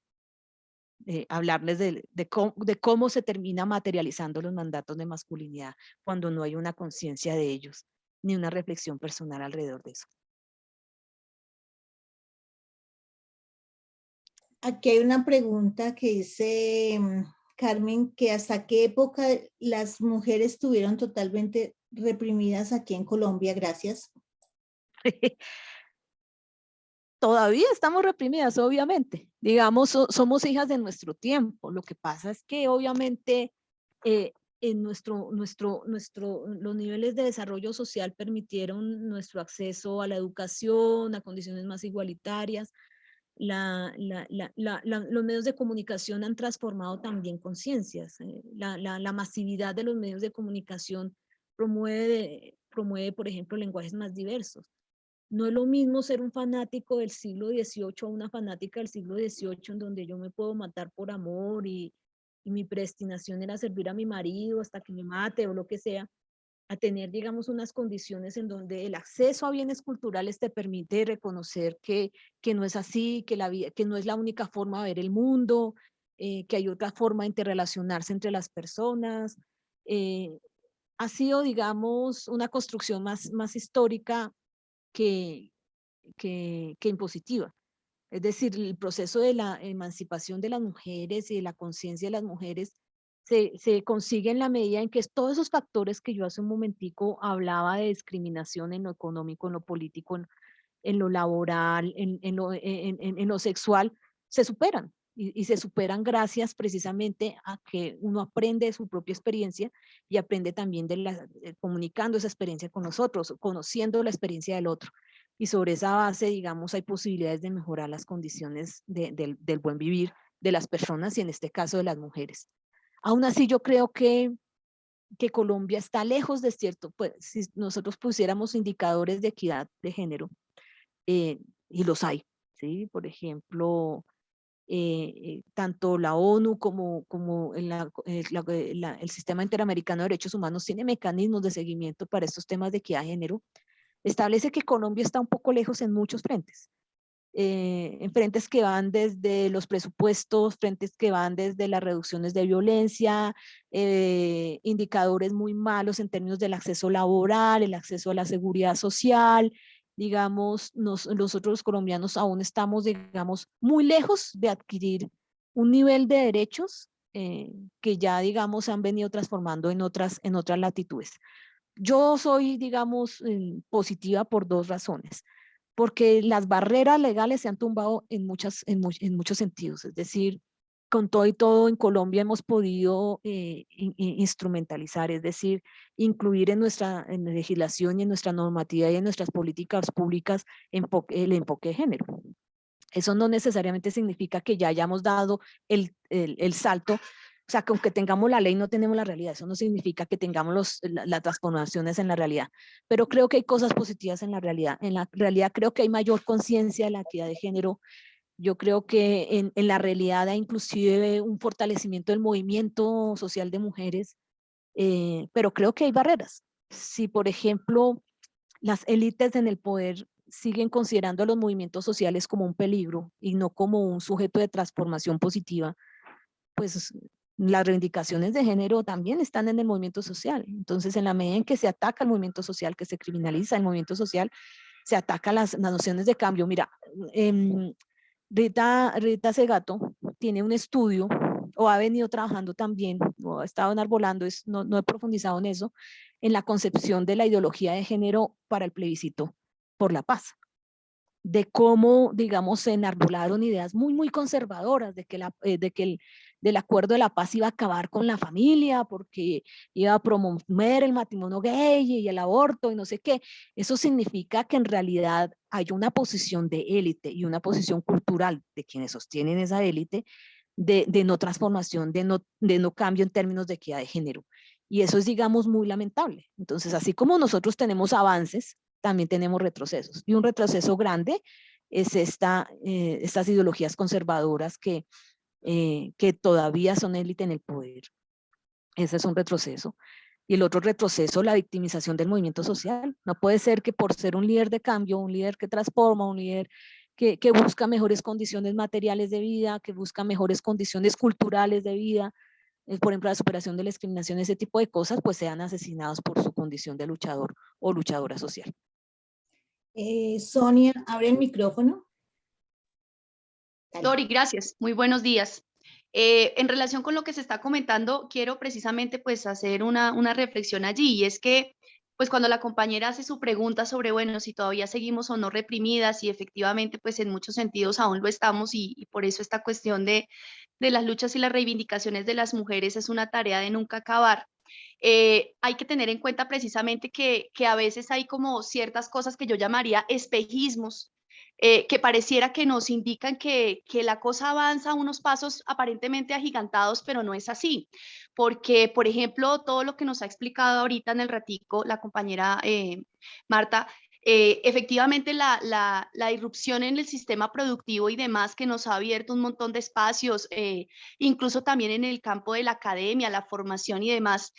hablarles de cómo se termina materializando los mandatos de masculinidad cuando no hay una conciencia de ellos, ni una reflexión personal alrededor de eso. Aquí hay una pregunta que dice Carmen, que hasta qué época las mujeres estuvieron totalmente reprimidas aquí en Colombia. Gracias. Todavía estamos reprimidas, obviamente. Digamos, somos hijas de nuestro tiempo. Lo que pasa es que obviamente en los niveles de desarrollo social permitieron nuestro acceso a la educación, a condiciones más igualitarias. Los medios de comunicación han transformado también conciencias. La masividad de los medios de comunicación promueve, por ejemplo, lenguajes más diversos. No es lo mismo ser un fanático del siglo XVIII o una fanática del siglo XVIII en donde yo me puedo matar por amor y mi predestinación era servir a mi marido hasta que me mate o lo que sea, a tener, digamos, unas condiciones en donde el acceso a bienes culturales te permite reconocer que no es así, que no es la única forma de ver el mundo, que hay otra forma de interrelacionarse entre las personas. Ha sido, digamos, una construcción más histórica que impositiva. Es decir, el proceso de la emancipación de las mujeres y de la conciencia de las mujeres se consigue en la medida en que todos esos factores que yo hace un momentico hablaba de discriminación en lo económico, en lo político, en lo laboral, en lo sexual, se superan. Y se superan gracias precisamente a que uno aprende de su propia experiencia y aprende también comunicando esa experiencia con nosotros, conociendo la experiencia del otro. Y sobre esa base, digamos, hay posibilidades de mejorar las condiciones del buen vivir de las personas y en este caso de las mujeres. Aún así yo creo que Colombia está lejos de cierto, pues si nosotros pusiéramos indicadores de equidad de género, y los hay, ¿sí? Por ejemplo, tanto la ONU como el Sistema Interamericano de Derechos Humanos tiene mecanismos de seguimiento para estos temas de equidad de género, establece que Colombia está un poco lejos en muchos frentes. En frentes que van desde los presupuestos, frentes que van desde las reducciones de violencia, indicadores muy malos en términos del acceso laboral, el acceso a la seguridad social. Digamos, nosotros los colombianos aún estamos, digamos, muy lejos de adquirir un nivel de derechos que ya, digamos, se han venido transformando en otras latitudes. Yo soy, digamos, positiva por dos razones. Porque las barreras legales se han tumbado en muchos sentidos. Es decir, con todo y todo en Colombia hemos podido instrumentalizar, es decir, incluir en nuestra legislación y en nuestra normatividad y en nuestras políticas públicas el enfoque de género. Eso no necesariamente significa que ya hayamos dado el salto. O sea, que aunque tengamos la ley, no tenemos la realidad. Eso no significa que tengamos las transformaciones en la realidad. Pero creo que hay cosas positivas en la realidad. En la realidad creo que hay mayor conciencia de la equidad de género. Yo creo que en la realidad hay inclusive un fortalecimiento del movimiento social de mujeres. Pero creo que hay barreras. Si, por ejemplo, las élites en el poder siguen considerando a los movimientos sociales como un peligro y no como un sujeto de transformación positiva, pues las reivindicaciones de género también están en el movimiento social. Entonces, en la medida en que se ataca el movimiento social, que se criminaliza el movimiento social, se atacan las nociones de cambio. Mira, Rita Segato tiene un estudio, o ha venido trabajando también, o ha estado enarbolando, no he profundizado en eso, en la concepción de la ideología de género para el plebiscito por la paz. De cómo, digamos, se enarbolaron ideas muy conservadoras de que del acuerdo de la paz iba a acabar con la familia porque iba a promover el matrimonio gay y el aborto y no sé qué. Eso significa que en realidad hay una posición de élite y una posición cultural de quienes sostienen esa élite de no transformación, de no cambio en términos de equidad de género. Y eso es, digamos, muy lamentable. Entonces, así como nosotros tenemos avances, también tenemos retrocesos. Y un retroceso grande es estas ideologías conservadoras que todavía son élite en el poder. Ese es un retroceso. Y el otro retroceso, la victimización del movimiento social. No puede ser que por ser un líder de cambio, un líder que transforma, un líder que busca mejores condiciones materiales de vida, que busca mejores condiciones culturales de vida, por ejemplo, la superación de la discriminación, ese tipo de cosas, pues sean asesinados por su condición de luchador o luchadora social. Sonia, abre el micrófono. Dale. Dori, gracias. Muy buenos días. En relación con lo que se está comentando, quiero precisamente pues hacer una reflexión allí, y es que pues cuando la compañera hace su pregunta sobre, bueno, si todavía seguimos o no reprimidas, y efectivamente pues en muchos sentidos aún lo estamos, y por eso esta cuestión de las luchas y las reivindicaciones de las mujeres es una tarea de nunca acabar. Hay que tener en cuenta precisamente que a veces hay como ciertas cosas que yo llamaría espejismos, que pareciera que nos indican que la cosa avanza a unos pasos aparentemente agigantados, pero no es así. Porque, por ejemplo, todo lo que nos ha explicado ahorita en el ratico la compañera Marta, efectivamente la irrupción en el sistema productivo y demás, que nos ha abierto un montón de espacios, incluso también en el campo de la academia, la formación y demás,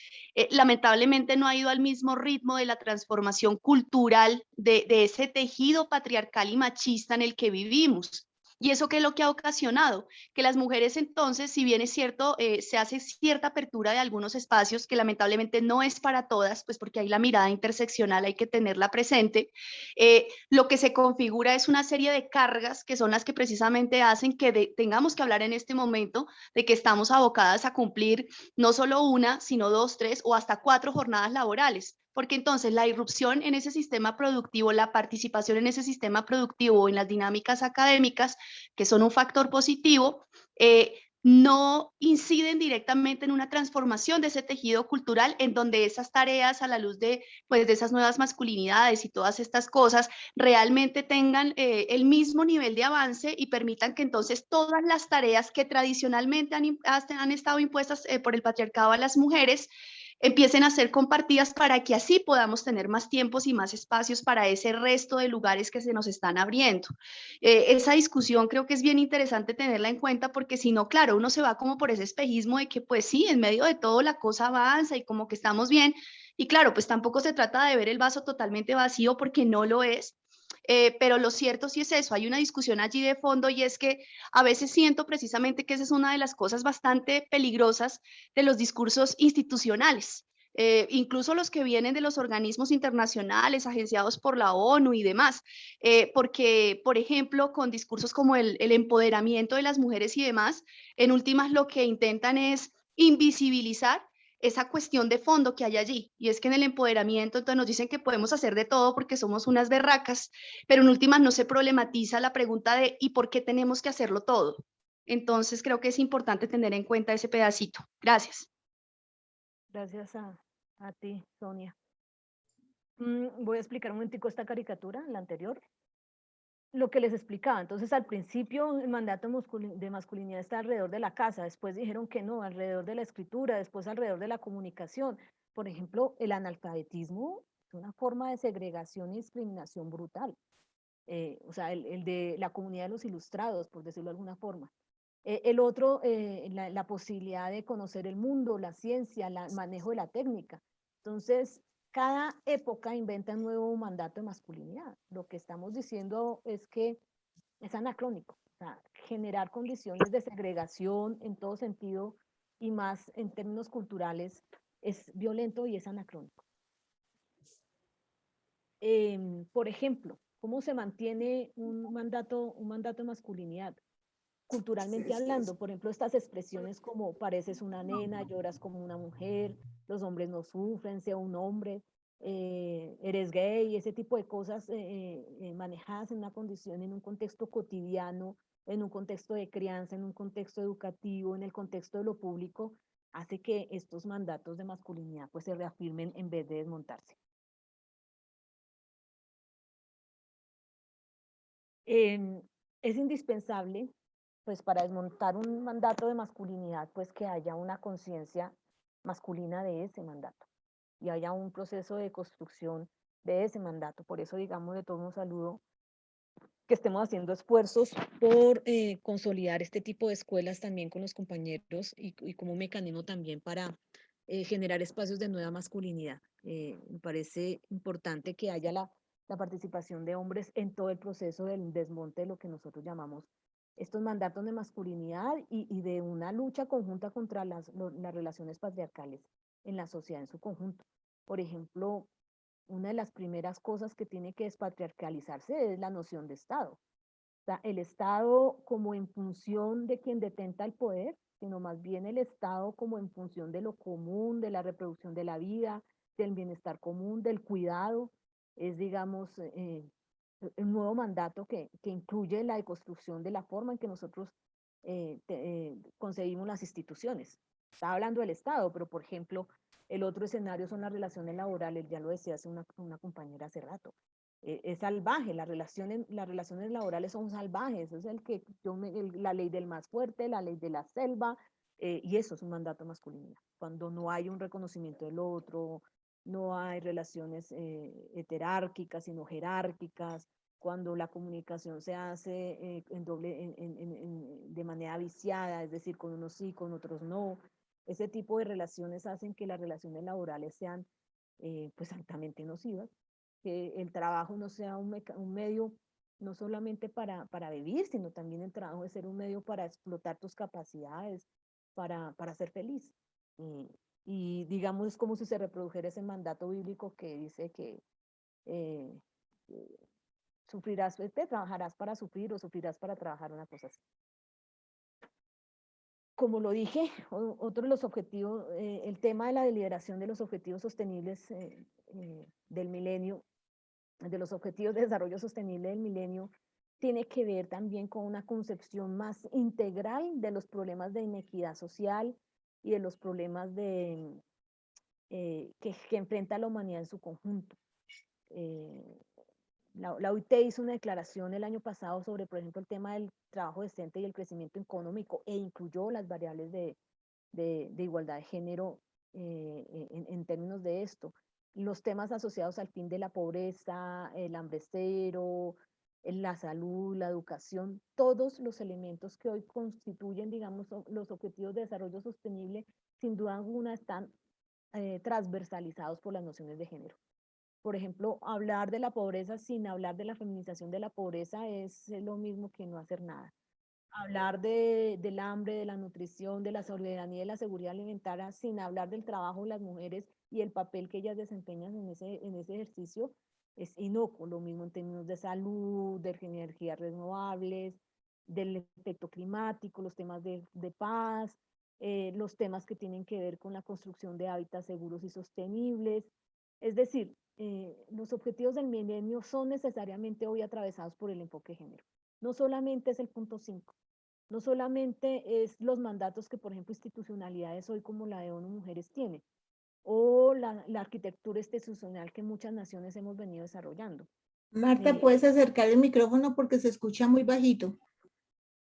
lamentablemente no ha ido al mismo ritmo de la transformación cultural de ese tejido patriarcal y machista en el que vivimos. ¿Y eso qué es lo que ha ocasionado? Que las mujeres entonces, si bien es cierto, se hace cierta apertura de algunos espacios, que lamentablemente no es para todas, pues porque hay la mirada interseccional, hay que tenerla presente, lo que se configura es una serie de cargas que son las que precisamente hacen que tengamos que hablar en este momento de que estamos abocadas a cumplir no solo una, sino 2, 3 o hasta 4 jornadas laborales. Porque entonces la irrupción en ese sistema productivo, la participación en ese sistema productivo, en las dinámicas académicas, que son un factor positivo, no inciden directamente en una transformación de ese tejido cultural en donde esas tareas a la luz de, pues, de esas nuevas masculinidades y todas estas cosas realmente tengan el mismo nivel de avance y permitan que entonces todas las tareas que tradicionalmente han estado impuestas por el patriarcado a las mujeres empiecen a ser compartidas para que así podamos tener más tiempos y más espacios para ese resto de lugares que se nos están abriendo. Esa discusión creo que es bien interesante tenerla en cuenta porque si no, claro, uno se va como por ese espejismo de que pues sí, en medio de todo la cosa avanza y como que estamos bien. Y claro, pues tampoco se trata de ver el vaso totalmente vacío porque no lo es. Pero lo cierto sí es eso, hay una discusión allí de fondo y es que a veces siento precisamente que esa es una de las cosas bastante peligrosas de los discursos institucionales. Incluso los que vienen de los organismos internacionales, agenciados por la ONU y demás, porque, por ejemplo, con discursos como el empoderamiento de las mujeres y demás, en últimas lo que intentan es invisibilizar esa cuestión de fondo que hay allí, y es que en el empoderamiento entonces nos dicen que podemos hacer de todo porque somos unas berracas, pero en últimas no se problematiza la pregunta de ¿y por qué tenemos que hacerlo todo? Entonces creo que es importante tener en cuenta ese pedacito. Gracias. Gracias a ti, Sonia. Voy a explicar un momentico esta caricatura, la anterior. Lo que les explicaba, entonces al principio el mandato de masculinidad está alrededor de la casa, después dijeron que no, alrededor de la escritura, después alrededor de la comunicación. Por ejemplo, el analfabetismo es una forma de segregación y discriminación brutal. O sea, el de la comunidad de los ilustrados, por decirlo de alguna forma. El otro, la posibilidad de conocer el mundo, la ciencia, el manejo de la técnica. Entonces, cada época inventa un nuevo mandato de masculinidad. Lo que estamos diciendo es que es anacrónico. O sea, generar condiciones de segregación en todo sentido y más en términos culturales es violento y es anacrónico. Por ejemplo, ¿cómo se mantiene un mandato de masculinidad? Culturalmente hablando, por ejemplo, estas expresiones como pareces una nena, lloras como una mujer, los hombres no sufren, sea un hombre, eres gay, ese tipo de cosas manejadas en una condición, en un contexto cotidiano, en un contexto de crianza, en un contexto educativo, en el contexto de lo público, hace que estos mandatos de masculinidad pues se reafirmen en vez de desmontarse. Es indispensable, pues para desmontar un mandato de masculinidad, pues que haya una conciencia masculina de ese mandato y haya un proceso de construcción de ese mandato. Por eso, digamos, de todo un saludo que estemos haciendo esfuerzos por consolidar este tipo de escuelas también con los compañeros y como un mecanismo también para generar espacios de nueva masculinidad. Me parece importante que haya la participación de hombres en todo el proceso del desmonte de lo que nosotros llamamos estos mandatos de masculinidad y de una lucha conjunta contra las relaciones patriarcales en la sociedad en su conjunto. Por ejemplo, una de las primeras cosas que tiene que despatriarcalizarse es la noción de Estado. O sea, el Estado como en función de quien detenta el poder, sino más bien el Estado como en función de lo común, de la reproducción de la vida, del bienestar común, del cuidado. Es, digamos, un nuevo mandato que incluye la deconstrucción de la forma en que nosotros concebimos las instituciones. Está hablando del Estado, pero por ejemplo, el otro escenario son las relaciones laborales, ya lo decía hace una compañera hace rato. Es salvaje, las relaciones laborales son salvajes, es la ley del más fuerte, la ley de la selva, y eso es un mandato masculino. Cuando no hay un reconocimiento del otro, no hay relaciones heterárquicas, sino jerárquicas, cuando la comunicación se hace de manera viciada, es decir, con unos sí, con otros no. Ese tipo de relaciones hacen que las relaciones laborales sean pues altamente nocivas, que el trabajo no sea un medio no solamente para vivir, sino también el trabajo de ser un medio para explotar tus capacidades, para ser feliz. Y digamos, es como si se reprodujera ese mandato bíblico que dice que sufrirás, te trabajarás para sufrir o sufrirás para trabajar, una cosa así. Como lo dije, otro de los objetivos, el tema de la deliberación de los objetivos sostenibles del milenio, de los objetivos de desarrollo sostenible del milenio, tiene que ver también con una concepción más integral de los problemas de inequidad social y de los problemas que enfrenta la humanidad en su conjunto. La OIT hizo una declaración el año pasado sobre, por ejemplo, el tema del trabajo decente y el crecimiento económico, e incluyó las variables de igualdad de género en términos de esto. Los temas asociados al fin de la pobreza, el hambre cero, la salud, la educación, todos los elementos que hoy constituyen, digamos, los objetivos de desarrollo sostenible, sin duda alguna están transversalizados por las nociones de género. Por ejemplo, hablar de la pobreza sin hablar de la feminización de la pobreza es lo mismo que no hacer nada. Hablar del hambre, de la nutrición, de la soberanía y de la seguridad alimentaria sin hablar del trabajo de las mujeres y el papel que ellas desempeñan en ese ejercicio es inocuo. Lo mismo en términos de salud, de energías renovables, del efecto climático, los temas de paz, los temas que tienen que ver con la construcción de hábitats seguros y sostenibles. Es decir, los objetivos del milenio son necesariamente hoy atravesados por el enfoque de género. No solamente es el punto 5, no solamente es los mandatos que, por ejemplo, institucionalidades hoy como la de ONU Mujeres tiene, o la arquitectura institucional que muchas naciones hemos venido desarrollando. Marta, ¿puedes acercar el micrófono porque se escucha muy bajito?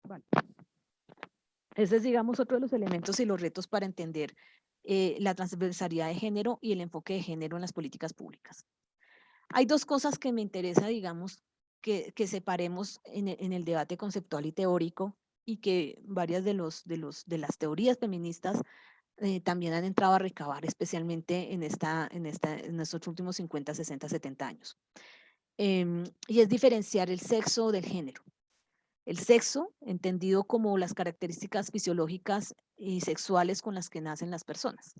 Vale. Ese es, digamos, otro de los elementos y los retos para entender la transversalidad de género y el enfoque de género en las políticas públicas. Hay dos cosas que me interesa, digamos, que separemos en el debate conceptual y teórico, y que varias de las teorías feministas también han entrado a recabar, especialmente en estos últimos 50, 60, 70 años. Y es diferenciar el sexo del género. El sexo, entendido como las características fisiológicas y sexuales con las que nacen las personas.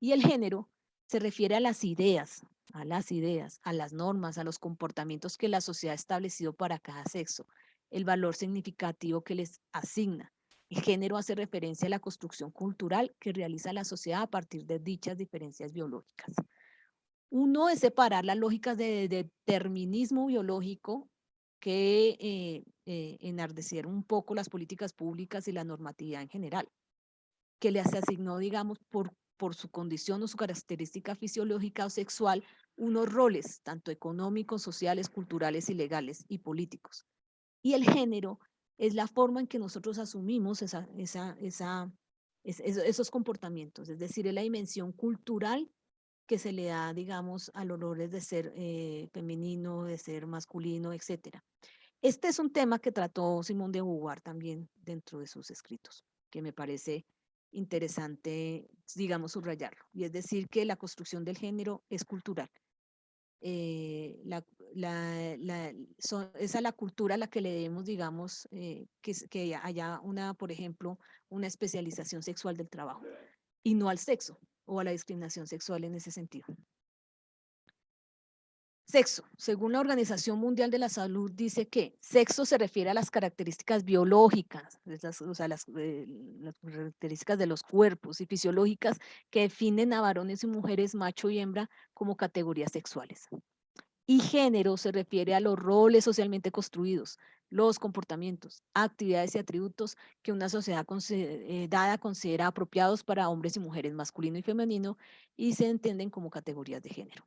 Y el género se refiere a las ideas, a las normas, a los comportamientos que la sociedad ha establecido para cada sexo, el valor significativo que les asigna. El género hace referencia a la construcción cultural que realiza la sociedad a partir de dichas diferencias biológicas. Uno es separar las lógicas de determinismo biológico que enardecieron un poco las políticas públicas y la normatividad en general, que les asignó, digamos, por su condición o su característica fisiológica o sexual, unos roles, tanto económicos, sociales, culturales y legales y políticos. Y el género es la forma en que nosotros asumimos esos comportamientos, es decir, es la dimensión cultural que se le da, digamos, a los roles de ser femenino, de ser masculino, etc. Este es un tema que trató Simone de Beauvoir también dentro de sus escritos, que me parece interesante, digamos, subrayarlo. Y es decir, que la construcción del género es cultural. Es a la cultura a la que le debemos, digamos, que haya por ejemplo, una especialización sexual del trabajo, y no al sexo o a la discriminación sexual en ese sentido. Sexo, según la Organización Mundial de la Salud, dice que sexo se refiere a las características biológicas, o sea, las características de los cuerpos y fisiológicas que definen a varones y mujeres, macho y hembra, como categorías sexuales. Y género se refiere a los roles socialmente construidos, los comportamientos, actividades y atributos que una sociedad dada considera apropiados para hombres y mujeres, masculino y femenino, y se entienden como categorías de género.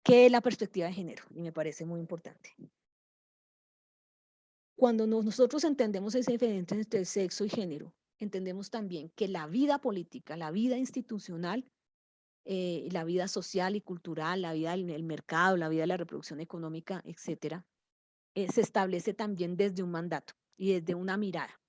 ¿Qué es la perspectiva de género? Y me parece muy importante. Cuando nosotros entendemos esa diferencia entre sexo y género, entendemos también que la vida política, la vida institucional, la vida social y cultural, la vida del mercado, la vida de la reproducción económica, etcétera, se establece también desde un mandato y desde una mirada.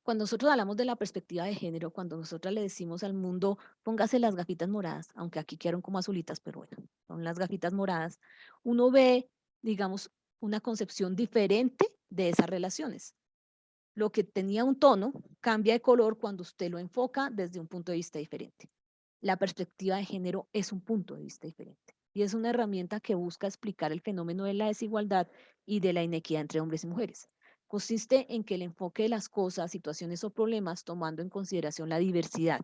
Cuando nosotros hablamos de la perspectiva de género, cuando nosotros le decimos al mundo, póngase las gafitas moradas, aunque aquí quedaron como azulitas, pero bueno, son las gafitas moradas, uno ve, digamos, una concepción diferente de esas relaciones. Lo que tenía un tono cambia de color cuando usted lo enfoca desde un punto de vista diferente. La perspectiva de género es un punto de vista diferente y es una herramienta que busca explicar el fenómeno de la desigualdad y de la inequidad entre hombres y mujeres. Consiste en que el enfoque de las cosas, situaciones o problemas, tomando en consideración la diversidad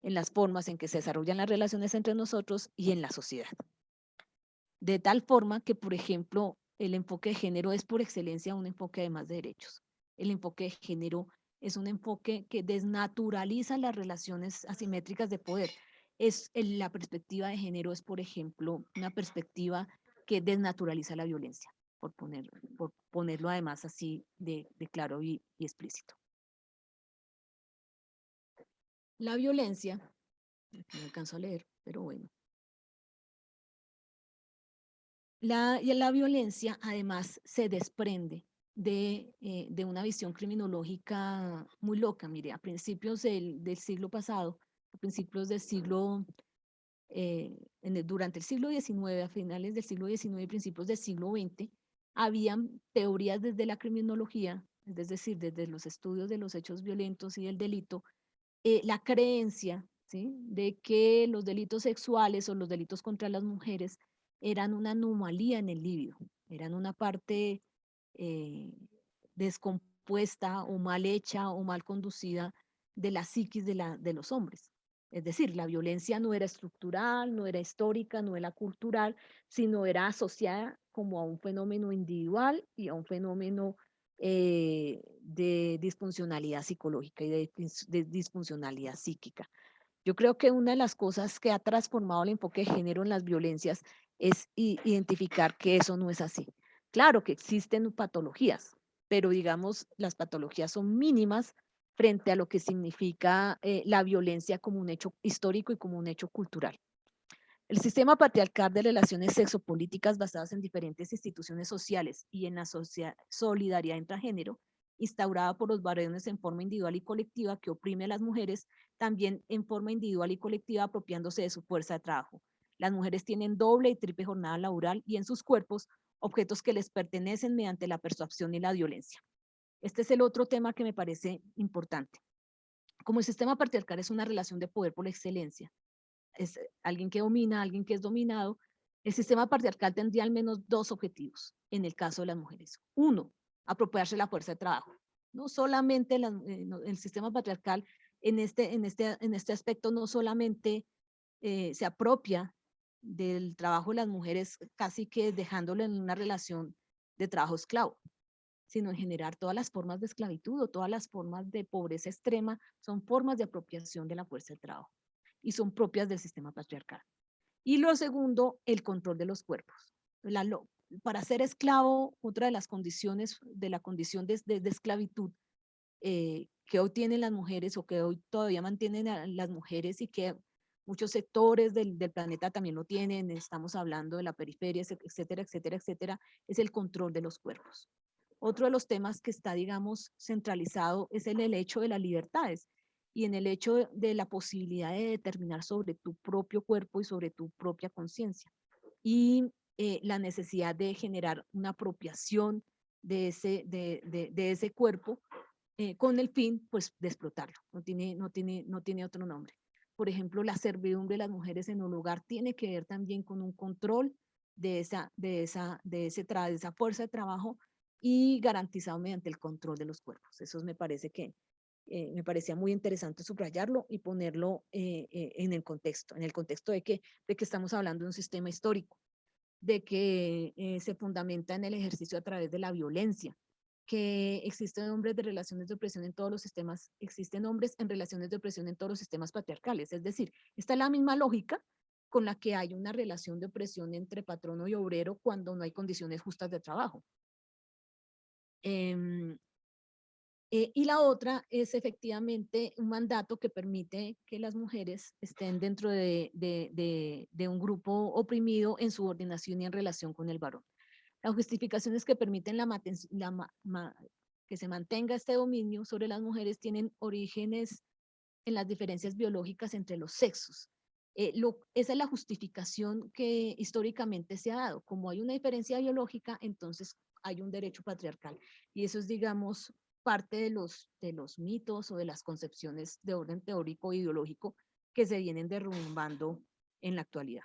en las formas en que se desarrollan las relaciones entre nosotros y en la sociedad. De tal forma que, por ejemplo, el enfoque de género es por excelencia un enfoque además de derechos. El enfoque de género es un enfoque que desnaturaliza las relaciones asimétricas de poder. La perspectiva de género es, por ejemplo, una perspectiva que desnaturaliza la violencia, por ponerlo además así de claro y explícito. La violencia, aquí no alcanzo a leer, pero bueno. La violencia además se desprende de una visión criminológica muy loca. Mire, a principios del siglo pasado, a principios del siglo, durante el siglo XIX, a finales del siglo XIX y principios del siglo XX, habían teorías desde la criminología, es decir, desde los estudios de los hechos violentos y del delito, la creencia, ¿sí?, de que los delitos sexuales o los delitos contra las mujeres eran una anomalía en el líbido, eran una parte descompuesta o mal hecha o mal conducida de la psiquis de los hombres. Es decir, la violencia no era estructural, no era histórica, no era cultural, sino era asociada como a un fenómeno individual y a un fenómeno de disfuncionalidad psicológica y de disfuncionalidad psíquica. Yo creo que una de las cosas que ha transformado el enfoque de género en las violencias es identificar que eso no es así. Claro que existen patologías, pero digamos, las patologías son mínimas frente a lo que significa la violencia como un hecho histórico y como un hecho cultural. El sistema patriarcal de relaciones sexopolíticas basadas en diferentes instituciones sociales y en la solidaridad intragénero, instaurada por los varones en forma individual y colectiva que oprime a las mujeres, también en forma individual y colectiva apropiándose de su fuerza de trabajo. Las mujeres tienen doble y triple jornada laboral y en sus cuerpos objetos que les pertenecen mediante la persuasión y la violencia. Este es el otro tema que me parece importante. Como el sistema patriarcal es una relación de poder por excelencia, es alguien que domina, alguien que es dominado, el sistema patriarcal tendría al menos dos objetivos en el caso de las mujeres. Uno, apropiarse de la fuerza de trabajo. No solamente el sistema patriarcal en este aspecto no solamente se apropia del trabajo de las mujeres casi que dejándolo en una relación de trabajo esclavo, sino en generar todas las formas de esclavitud o todas las formas de pobreza extrema son formas de apropiación de la fuerza de trabajo y son propias del sistema patriarcal. Y lo segundo, el control de los cuerpos. Para ser esclavo, otra de las condiciones de la condición de esclavitud que hoy tienen las mujeres o que hoy todavía mantienen a las mujeres y que muchos sectores del planeta también lo tienen, estamos hablando de la periferia, etcétera, etcétera, etcétera, es el control de los cuerpos. Otro de los temas que está, digamos, centralizado es en el hecho de las libertades y en el hecho de la posibilidad de determinar sobre tu propio cuerpo y sobre tu propia conciencia. Y la necesidad de generar una apropiación de ese cuerpo con el fin, pues, de explotarlo. No tiene otro nombre. Por ejemplo, la servidumbre de las mujeres en un hogar tiene que ver también con un control de esa fuerza de trabajo y garantizado mediante el control de los cuerpos. Eso me me parecía muy interesante subrayarlo y ponerlo en el contexto de que estamos hablando de un sistema histórico, de que se fundamenta en el ejercicio a través de la violencia, que existen hombres de relaciones de opresión en todos los sistemas, existen hombres en relaciones de opresión en todos los sistemas patriarcales. Es decir, esta es la misma lógica con la que hay una relación de opresión entre patrono y obrero cuando no hay condiciones justas de trabajo. Y la otra es efectivamente un mandato que permite que las mujeres estén dentro de un grupo oprimido en subordinación y en relación con el varón. Las justificaciones que permiten que se mantenga este dominio sobre las mujeres tienen orígenes en las diferencias biológicas entre los sexos. Esa es la justificación que históricamente se ha dado. Como hay una diferencia biológica, entonces hay un derecho patriarcal. Y eso es, digamos, parte de los mitos o de las concepciones de orden teórico e ideológico que se vienen derrumbando en la actualidad.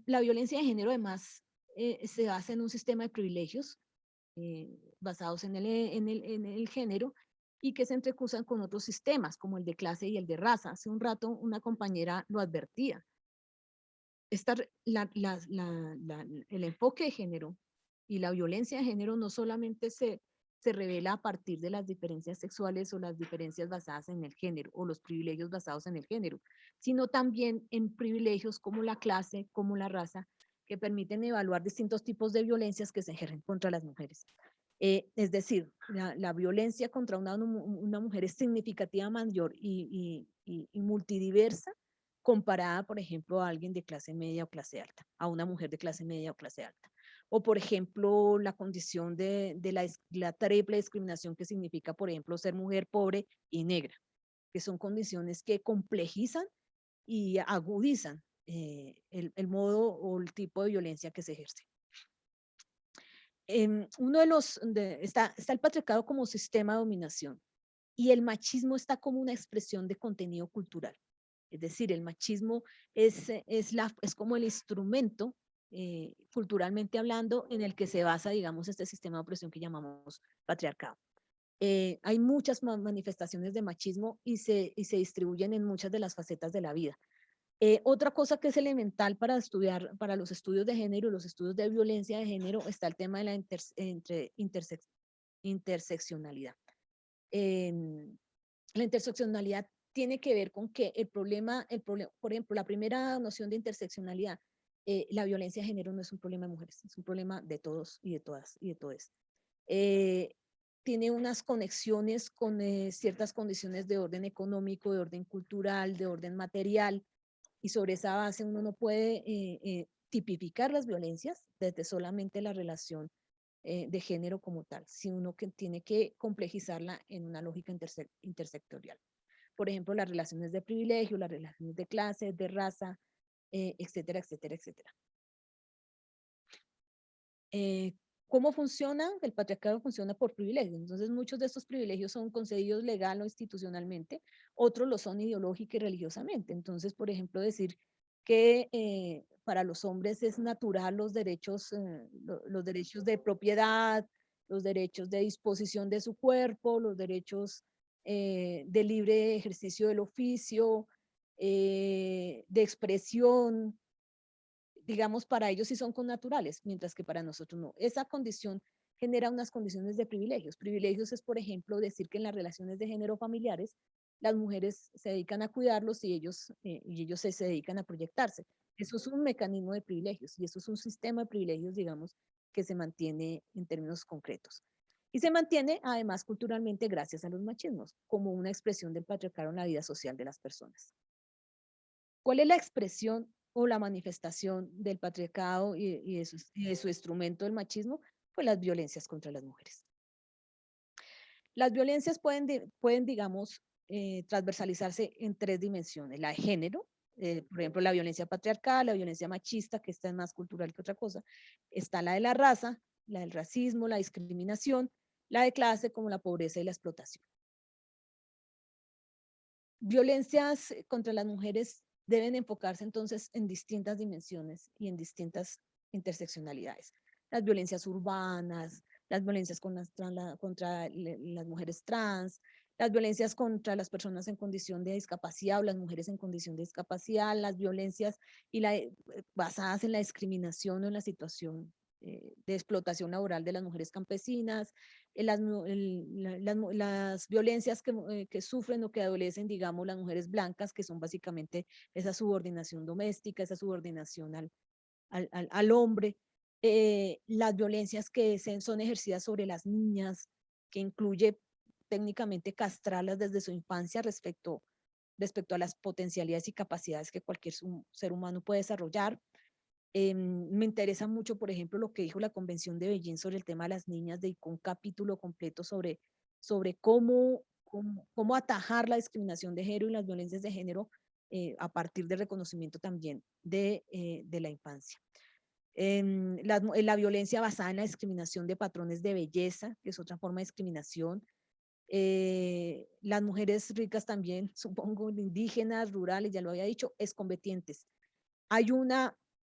La violencia de género, además, se basa en un sistema de privilegios basados en el género y que se entrecruzan con otros sistemas, como el de clase y el de raza. Hace un rato una compañera lo advertía. el enfoque de género y la violencia de género no solamente se revela a partir de las diferencias sexuales o las diferencias basadas en el género o los privilegios basados en el género, sino también en privilegios como la clase, como la raza, que permiten evaluar distintos tipos de violencias que se ejercen contra las mujeres. Es decir, la violencia contra una mujer es significativa mayor y multidiversa comparada, por ejemplo, a alguien de clase media o clase alta, a una mujer de clase media o clase alta. O, por ejemplo, la condición de la triple discriminación que significa, por ejemplo, ser mujer pobre y negra, que son condiciones que complejizan y agudizan el modo o el tipo de violencia que se ejerce. Uno de los, está el patriarcado como sistema de dominación y el machismo está como una expresión de contenido cultural. Es decir, el machismo es como el instrumento, culturalmente hablando, en el que se basa, digamos, este sistema de opresión que llamamos patriarcado. Hay muchas manifestaciones de machismo y se distribuyen en muchas de las facetas de la vida. Otra cosa que es elemental para estudiar, para los estudios de género, los estudios de violencia de género, está el tema de la interseccionalidad. La interseccionalidad tiene que ver con que el problema, por ejemplo, la primera noción de interseccionalidad, la violencia de género no es un problema de mujeres, es un problema de todos y de todas y de todes. Tiene unas conexiones con ciertas condiciones de orden económico, de orden cultural, de orden material, y sobre esa base uno no puede tipificar las violencias desde solamente la relación de género como tal, sino que tiene que complejizarla en una lógica intersectorial. Por ejemplo, las relaciones de privilegio, las relaciones de clase, de raza, etcétera, etcétera, etcétera. ¿Cómo funciona? El patriarcado funciona por privilegios. Entonces, muchos de estos privilegios son concedidos legal o institucionalmente, otros lo son ideológica y religiosamente. Entonces, por ejemplo, decir que para los hombres es natural los derechos de propiedad, los derechos de disposición de su cuerpo, los derechos de libre ejercicio del oficio, de expresión, digamos, para ellos sí son connaturales, mientras que para nosotros no. Esa condición genera unas condiciones de privilegios. Privilegios es, por ejemplo, decir que en las relaciones de género familiares, las mujeres se dedican a cuidarlos y ellos se dedican a proyectarse. Eso es un mecanismo de privilegios y eso es un sistema de privilegios, digamos, que se mantiene en términos concretos. Y se mantiene, además, culturalmente gracias a los machismos, como una expresión del patriarcado en la vida social de las personas. ¿Cuál es la expresión o la manifestación del patriarcado y de su instrumento del machismo? Pues las violencias contra las mujeres. Las violencias pueden digamos, transversalizarse en tres dimensiones. La de género, por ejemplo, la violencia patriarcal, la violencia machista, que esta es más cultural que otra cosa. Está la de la raza, la del racismo, la discriminación, la de clase como la pobreza y la explotación. Violencias contra las mujeres deben enfocarse entonces en distintas dimensiones y en distintas interseccionalidades. Las violencias urbanas, las violencias contra las mujeres trans, las violencias contra las personas en condición de discapacidad o las mujeres en condición de discapacidad, las violencias basadas en la discriminación o en la situación de explotación laboral de las mujeres campesinas, las violencias que sufren o que adolecen, digamos, las mujeres blancas, que son básicamente esa subordinación doméstica, esa subordinación al hombre, las violencias que son ejercidas sobre las niñas, que incluye técnicamente castrarlas desde su infancia respecto a las potencialidades y capacidades que cualquier ser humano puede desarrollar. Me interesa mucho, por ejemplo, lo que dijo la Convención de Beijing sobre el tema de las niñas, dedicó un capítulo completo sobre cómo atajar la discriminación de género y las violencias de género a partir del reconocimiento también de la infancia. La violencia basada en la discriminación de patrones de belleza, que es otra forma de discriminación. Las mujeres ricas también, supongo, indígenas, rurales, ya lo había dicho, excombatientes. Hay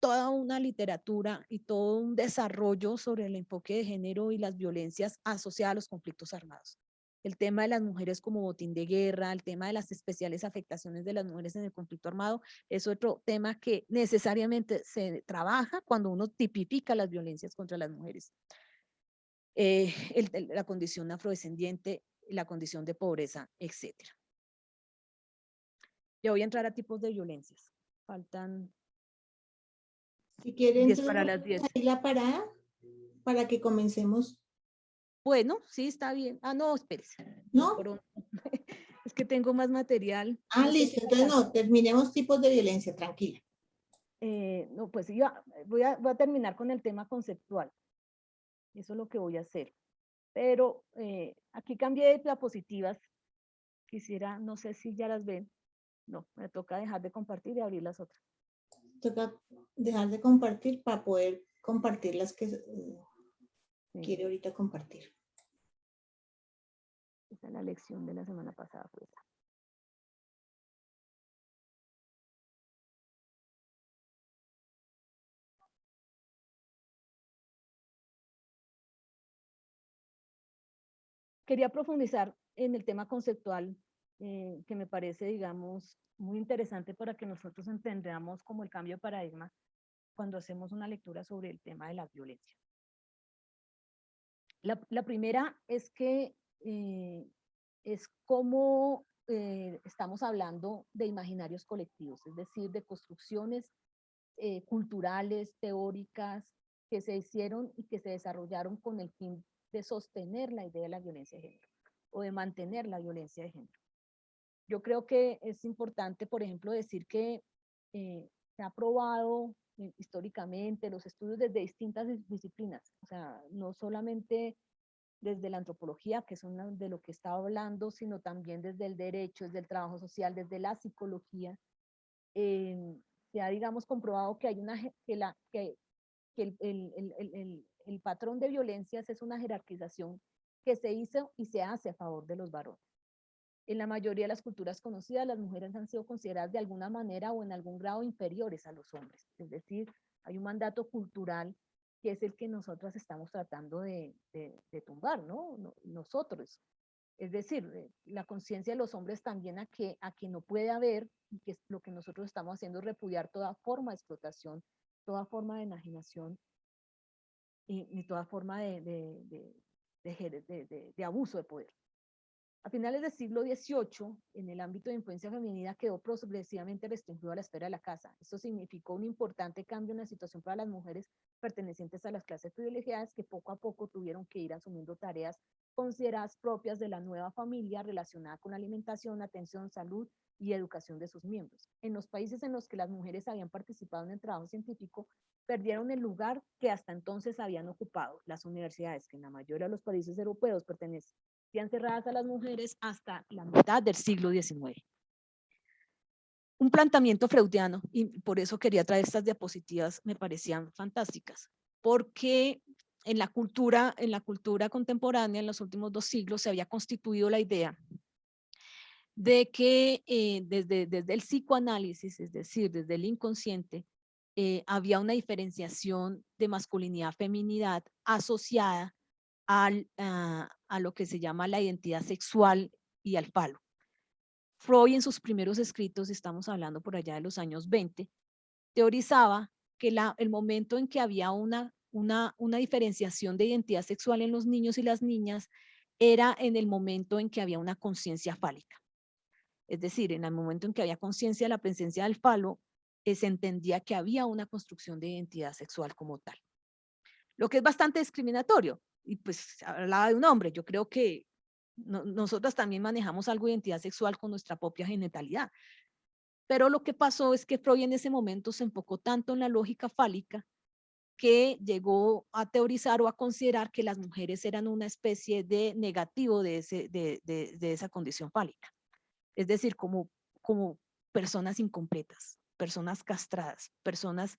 toda una literatura y todo un desarrollo sobre el enfoque de género y las violencias asociadas a los conflictos armados. el tema de las mujeres como botín de guerra, el tema de las especiales afectaciones de las mujeres en el conflicto armado, es otro tema que necesariamente se trabaja cuando uno tipifica las violencias contra las mujeres. La condición afrodescendiente, la condición de pobreza, etc. Ya voy a entrar a tipos de violencias. Faltan Si quieren, 10 entonces para vamos las 10. a ir la parada para que comencemos. Bueno, sí, está bien. Ah, no, espérese. ¿No? Es que tengo más material. Ah, No sé listo. si Entonces alcanzo. no, terminemos tipos de violencia, tranquila. No, pues voy a terminar con el tema conceptual. Eso es lo que voy a hacer. Pero aquí cambié de diapositivas. Quisiera, no sé si ya las ven. No, me toca dejar de compartir y abrir las otras. Toca dejar de compartir para poder compartir las que quiere ahorita compartir. Esa es la lección de la semana pasada. Pues. Quería profundizar en el tema conceptual que me parece, digamos, muy interesante para que nosotros entendamos como el cambio de paradigma cuando hacemos una lectura sobre el tema de la violencia. La primera es que es como estamos hablando de imaginarios colectivos, es decir, de construcciones culturales, teóricas, que se hicieron y que se desarrollaron con el fin de sostener la idea de la violencia de género o de mantener la violencia de género. Yo creo que es importante, por ejemplo, decir que se ha probado históricamente los estudios desde distintas disciplinas, o sea, no solamente desde la antropología, que es de lo que estaba hablando, sino también desde el derecho, desde el trabajo social, desde la psicología. Se ha, digamos, comprobado que hay el patrón de violencias es una jerarquización que se hizo y se hace a favor de los varones. En la mayoría de las culturas conocidas, las mujeres han sido consideradas de alguna manera o en algún grado inferiores a los hombres. Es decir, hay un mandato cultural que es el que nosotras estamos tratando de tumbar, ¿no? Nosotros. Es decir, la conciencia de los hombres también a que no puede haber, y que lo que nosotros estamos haciendo es repudiar toda forma de explotación, toda forma de enajenación y toda forma de abuso de poder. A finales del siglo XVIII, en el ámbito de influencia femenina quedó progresivamente restringido a la esfera de la casa. Esto significó un importante cambio en la situación para las mujeres pertenecientes a las clases privilegiadas que poco a poco tuvieron que ir asumiendo tareas consideradas propias de la nueva familia relacionada con alimentación, atención, salud y educación de sus miembros. En los países en los que las mujeres habían participado en el trabajo científico, perdieron el lugar que hasta entonces habían ocupado. Las universidades, que en la mayoría de los países europeos pertenecían cerradas a las mujeres hasta la mitad del siglo XIX. Un planteamiento freudiano, y por eso quería traer estas diapositivas, me parecían fantásticas, porque en la cultura contemporánea, en los últimos 2 siglos, se había constituido la idea de que desde el psicoanálisis, es decir, desde el inconsciente, había una diferenciación de masculinidad-feminidad asociada a lo que se llama la identidad sexual y al falo. Freud en sus primeros escritos, estamos hablando por allá de los años 20, teorizaba que el momento en que había una diferenciación de identidad sexual en los niños y las niñas era en el momento en que había una conciencia fálica. Es decir, en el momento en que había conciencia de la presencia del falo, se entendía que había una construcción de identidad sexual como tal. Lo que es bastante discriminatorio, y pues hablaba de un hombre, yo creo que nosotras también manejamos algo de identidad sexual con nuestra propia genitalidad. Pero lo que pasó es que Freud en ese momento se enfocó tanto en la lógica fálica que llegó a teorizar o a considerar que las mujeres eran una especie de negativo de esa condición fálica. Es decir, como personas incompletas, personas castradas, personas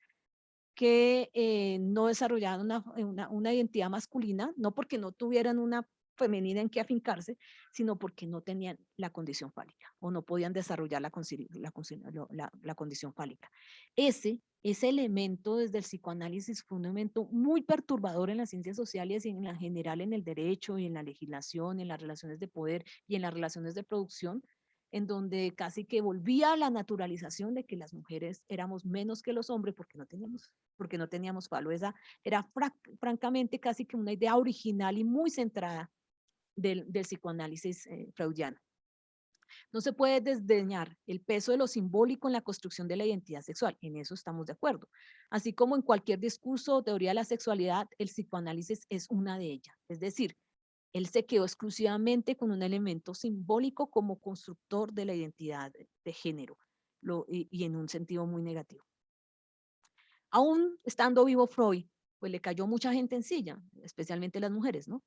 que no desarrollaban una identidad masculina, no porque no tuvieran una femenina en que afincarse, sino porque no tenían la condición fálica o no podían desarrollar la condición fálica. Ese elemento desde el psicoanálisis fue un elemento muy perturbador en las ciencias sociales y en la general en el derecho y en la legislación, en las relaciones de poder y en las relaciones de producción, en donde casi que volvía a la naturalización de que las mujeres éramos menos que los hombres porque no teníamos falo. Esa era francamente casi que una idea original y muy centrada del psicoanálisis freudiano. No se puede desdeñar el peso de lo simbólico en la construcción de la identidad sexual, en eso estamos de acuerdo. Así como en cualquier discurso o teoría de la sexualidad, el psicoanálisis es una de ellas. Es decir, él se quedó exclusivamente con un elemento simbólico como constructor de la identidad de género, y en un sentido muy negativo. Aún estando vivo Freud, pues le cayó mucha gente en silla, especialmente las mujeres, ¿no?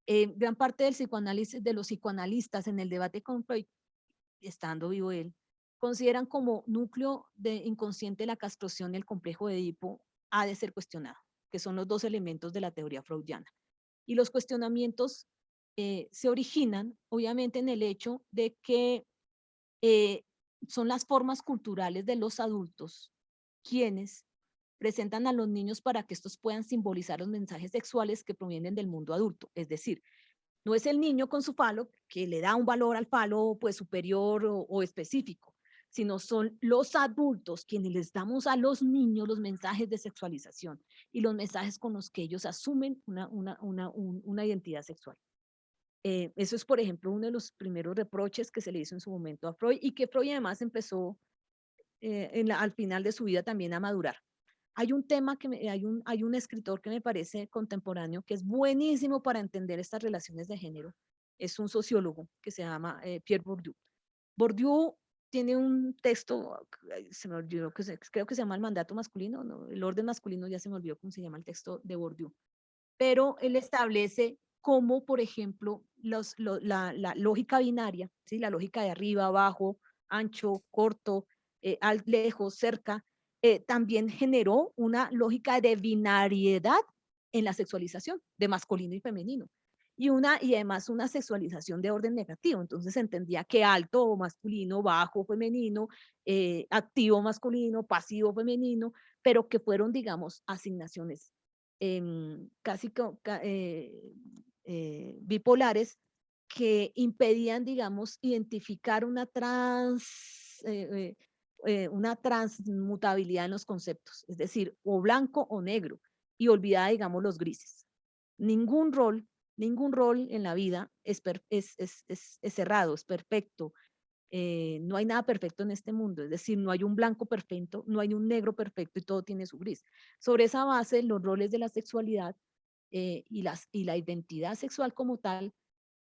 Gran parte del psicoanálisis, de los psicoanalistas en el debate con Freud, estando vivo él, consideran como núcleo de inconsciente la castración y el complejo de Edipo ha de ser cuestionado, que son los dos elementos de la teoría freudiana. Y los cuestionamientos se originan, obviamente, en el hecho de que son las formas culturales de los adultos quienes presentan a los niños para que estos puedan simbolizar los mensajes sexuales que provienen del mundo adulto. Es decir, no es el niño con su falo que le da un valor al falo pues superior o específico, sino son los adultos quienes les damos a los niños los mensajes de sexualización y los mensajes con los que ellos asumen una identidad sexual. Eso es, por ejemplo, uno de los primeros reproches que se le hizo en su momento a Freud y que Freud además empezó al final de su vida también a madurar. Hay un tema, hay un escritor que me parece contemporáneo que es buenísimo para entender estas relaciones de género. Es un sociólogo que se llama Pierre Bourdieu. Bourdieu tiene un texto, se me olvidó, creo que se llama El mandato masculino, no, el orden masculino, ya se me olvidó cómo se llama el texto de Bourdieu. Pero él establece cómo, por ejemplo, la lógica binaria, ¿sí? La lógica de arriba, abajo, ancho, corto, lejos, cerca, también generó una lógica de binariedad en la sexualización de masculino y femenino. Y además una sexualización de orden negativo. Entonces se entendía que alto masculino, bajo femenino, activo masculino, pasivo femenino, pero que fueron, digamos, asignaciones casi bipolares que impedían, digamos, identificar una transmutabilidad en los conceptos, es decir, o blanco o negro, y olvidada, digamos, los grises. Ningún rol en la vida es cerrado, es perfecto. No hay nada perfecto en este mundo, es decir, no hay un blanco perfecto, no hay un negro perfecto y todo tiene su gris. Sobre esa base, los roles de la sexualidad y la identidad sexual como tal,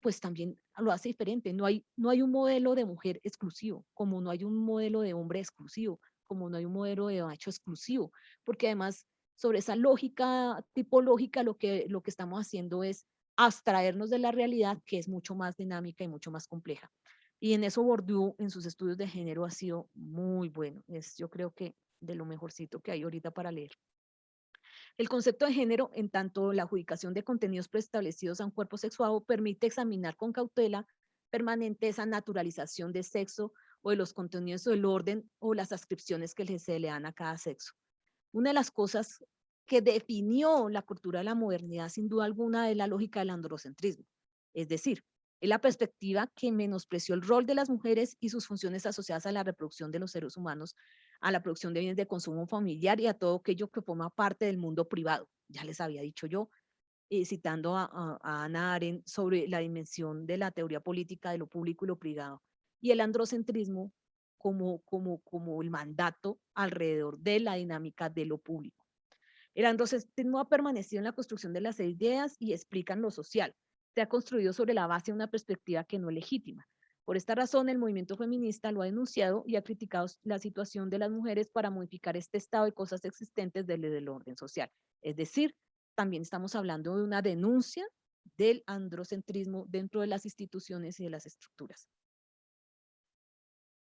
pues también lo hace diferente. No hay un modelo de mujer exclusivo, como no hay un modelo de hombre exclusivo, como no hay un modelo de macho exclusivo, porque además sobre esa lógica tipológica lo que estamos haciendo es abstraernos de la realidad, que es mucho más dinámica y mucho más compleja. Y en eso Bourdieu, en sus estudios de género, ha sido muy bueno. Yo creo que de lo mejorcito que hay ahorita para leer. El concepto de género, en tanto la adjudicación de contenidos preestablecidos a un cuerpo sexuado, permite examinar con cautela permanente esa naturalización de sexo o de los contenidos del orden o las ascripciones que se le dan a cada sexo. Una de las cosas que definió la cultura de la modernidad, sin duda alguna, es la lógica del androcentrismo. Es decir, es la perspectiva que menospreció el rol de las mujeres y sus funciones asociadas a la reproducción de los seres humanos, a la producción de bienes de consumo familiar y a todo aquello que forma parte del mundo privado. Ya les había dicho yo, citando a Hannah Arendt sobre la dimensión de la teoría política de lo público y lo privado. Y el androcentrismo como el mandato alrededor de la dinámica de lo público. El androcentrismo ha permanecido en la construcción de las ideas y explican lo social. Se ha construido sobre la base de una perspectiva que no es legítima. Por esta razón, el movimiento feminista lo ha denunciado y ha criticado la situación de las mujeres para modificar este estado de cosas existentes del orden social. Es decir, también estamos hablando de una denuncia del androcentrismo dentro de las instituciones y de las estructuras.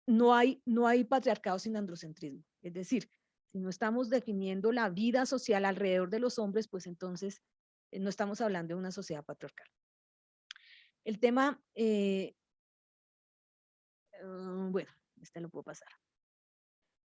No hay patriarcado sin androcentrismo. Es decir, si no estamos definiendo la vida social alrededor de los hombres, pues entonces no estamos hablando de una sociedad patriarcal. El tema, bueno, este lo puedo pasar.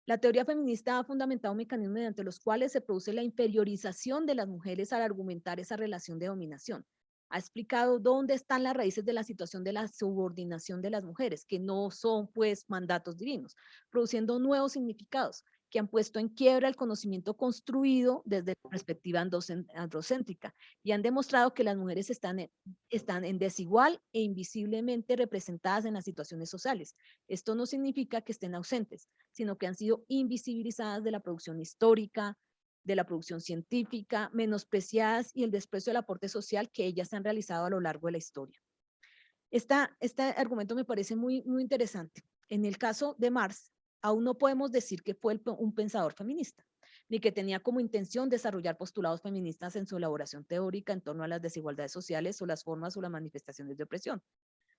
La teoría feminista ha fundamentado mecanismos mediante los cuales se produce la inferiorización de las mujeres al argumentar esa relación de dominación. Ha explicado dónde están las raíces de la situación de la subordinación de las mujeres, que no son pues mandatos divinos, produciendo nuevos significados que han puesto en quiebra el conocimiento construido desde la perspectiva androcéntrica y han demostrado que las mujeres están en desigual e invisiblemente representadas en las situaciones sociales. Esto no significa que estén ausentes, sino que han sido invisibilizadas de la producción histórica, de la producción científica, menospreciadas y el desprecio del aporte social que ellas han realizado a lo largo de la historia. Este argumento me parece muy interesante. En el caso de Marx, aún no podemos decir que fue un pensador feminista, ni que tenía como intención desarrollar postulados feministas en su elaboración teórica en torno a las desigualdades sociales o las formas o las manifestaciones de opresión,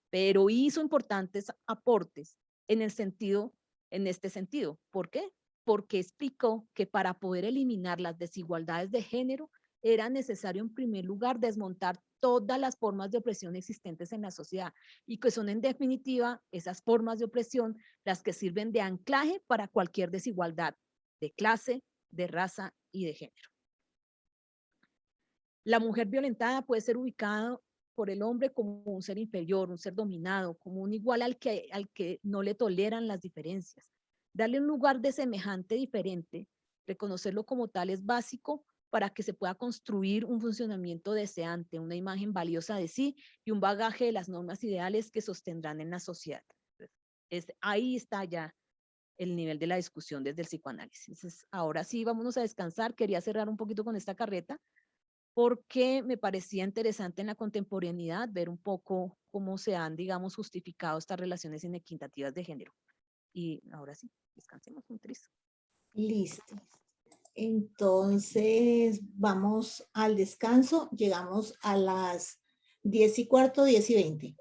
pero hizo importantes aportes en este sentido. ¿Por qué? Porque explicó que para poder eliminar las desigualdades de género era necesario en primer lugar desmontar todas las formas de opresión existentes en la sociedad y que son en definitiva esas formas de opresión las que sirven de anclaje para cualquier desigualdad de clase, de raza y de género. La mujer violentada puede ser ubicada por el hombre como un ser inferior, un ser dominado, como un igual al que no le toleran las diferencias. Darle un lugar de semejante diferente, reconocerlo como tal es básico para que se pueda construir un funcionamiento deseante, una imagen valiosa de sí y un bagaje de las normas ideales que sostendrán en la sociedad. Ahí está ya el nivel de la discusión desde el psicoanálisis. Entonces, ahora sí, vámonos a descansar. Quería cerrar un poquito con esta carreta, porque me parecía interesante en la contemporaneidad ver un poco cómo se han, digamos, justificado estas relaciones inequitativas de género. Y ahora sí, descansemos un tris. Listo. Entonces, vamos al descanso. Llegamos a las 10:15, 10:20.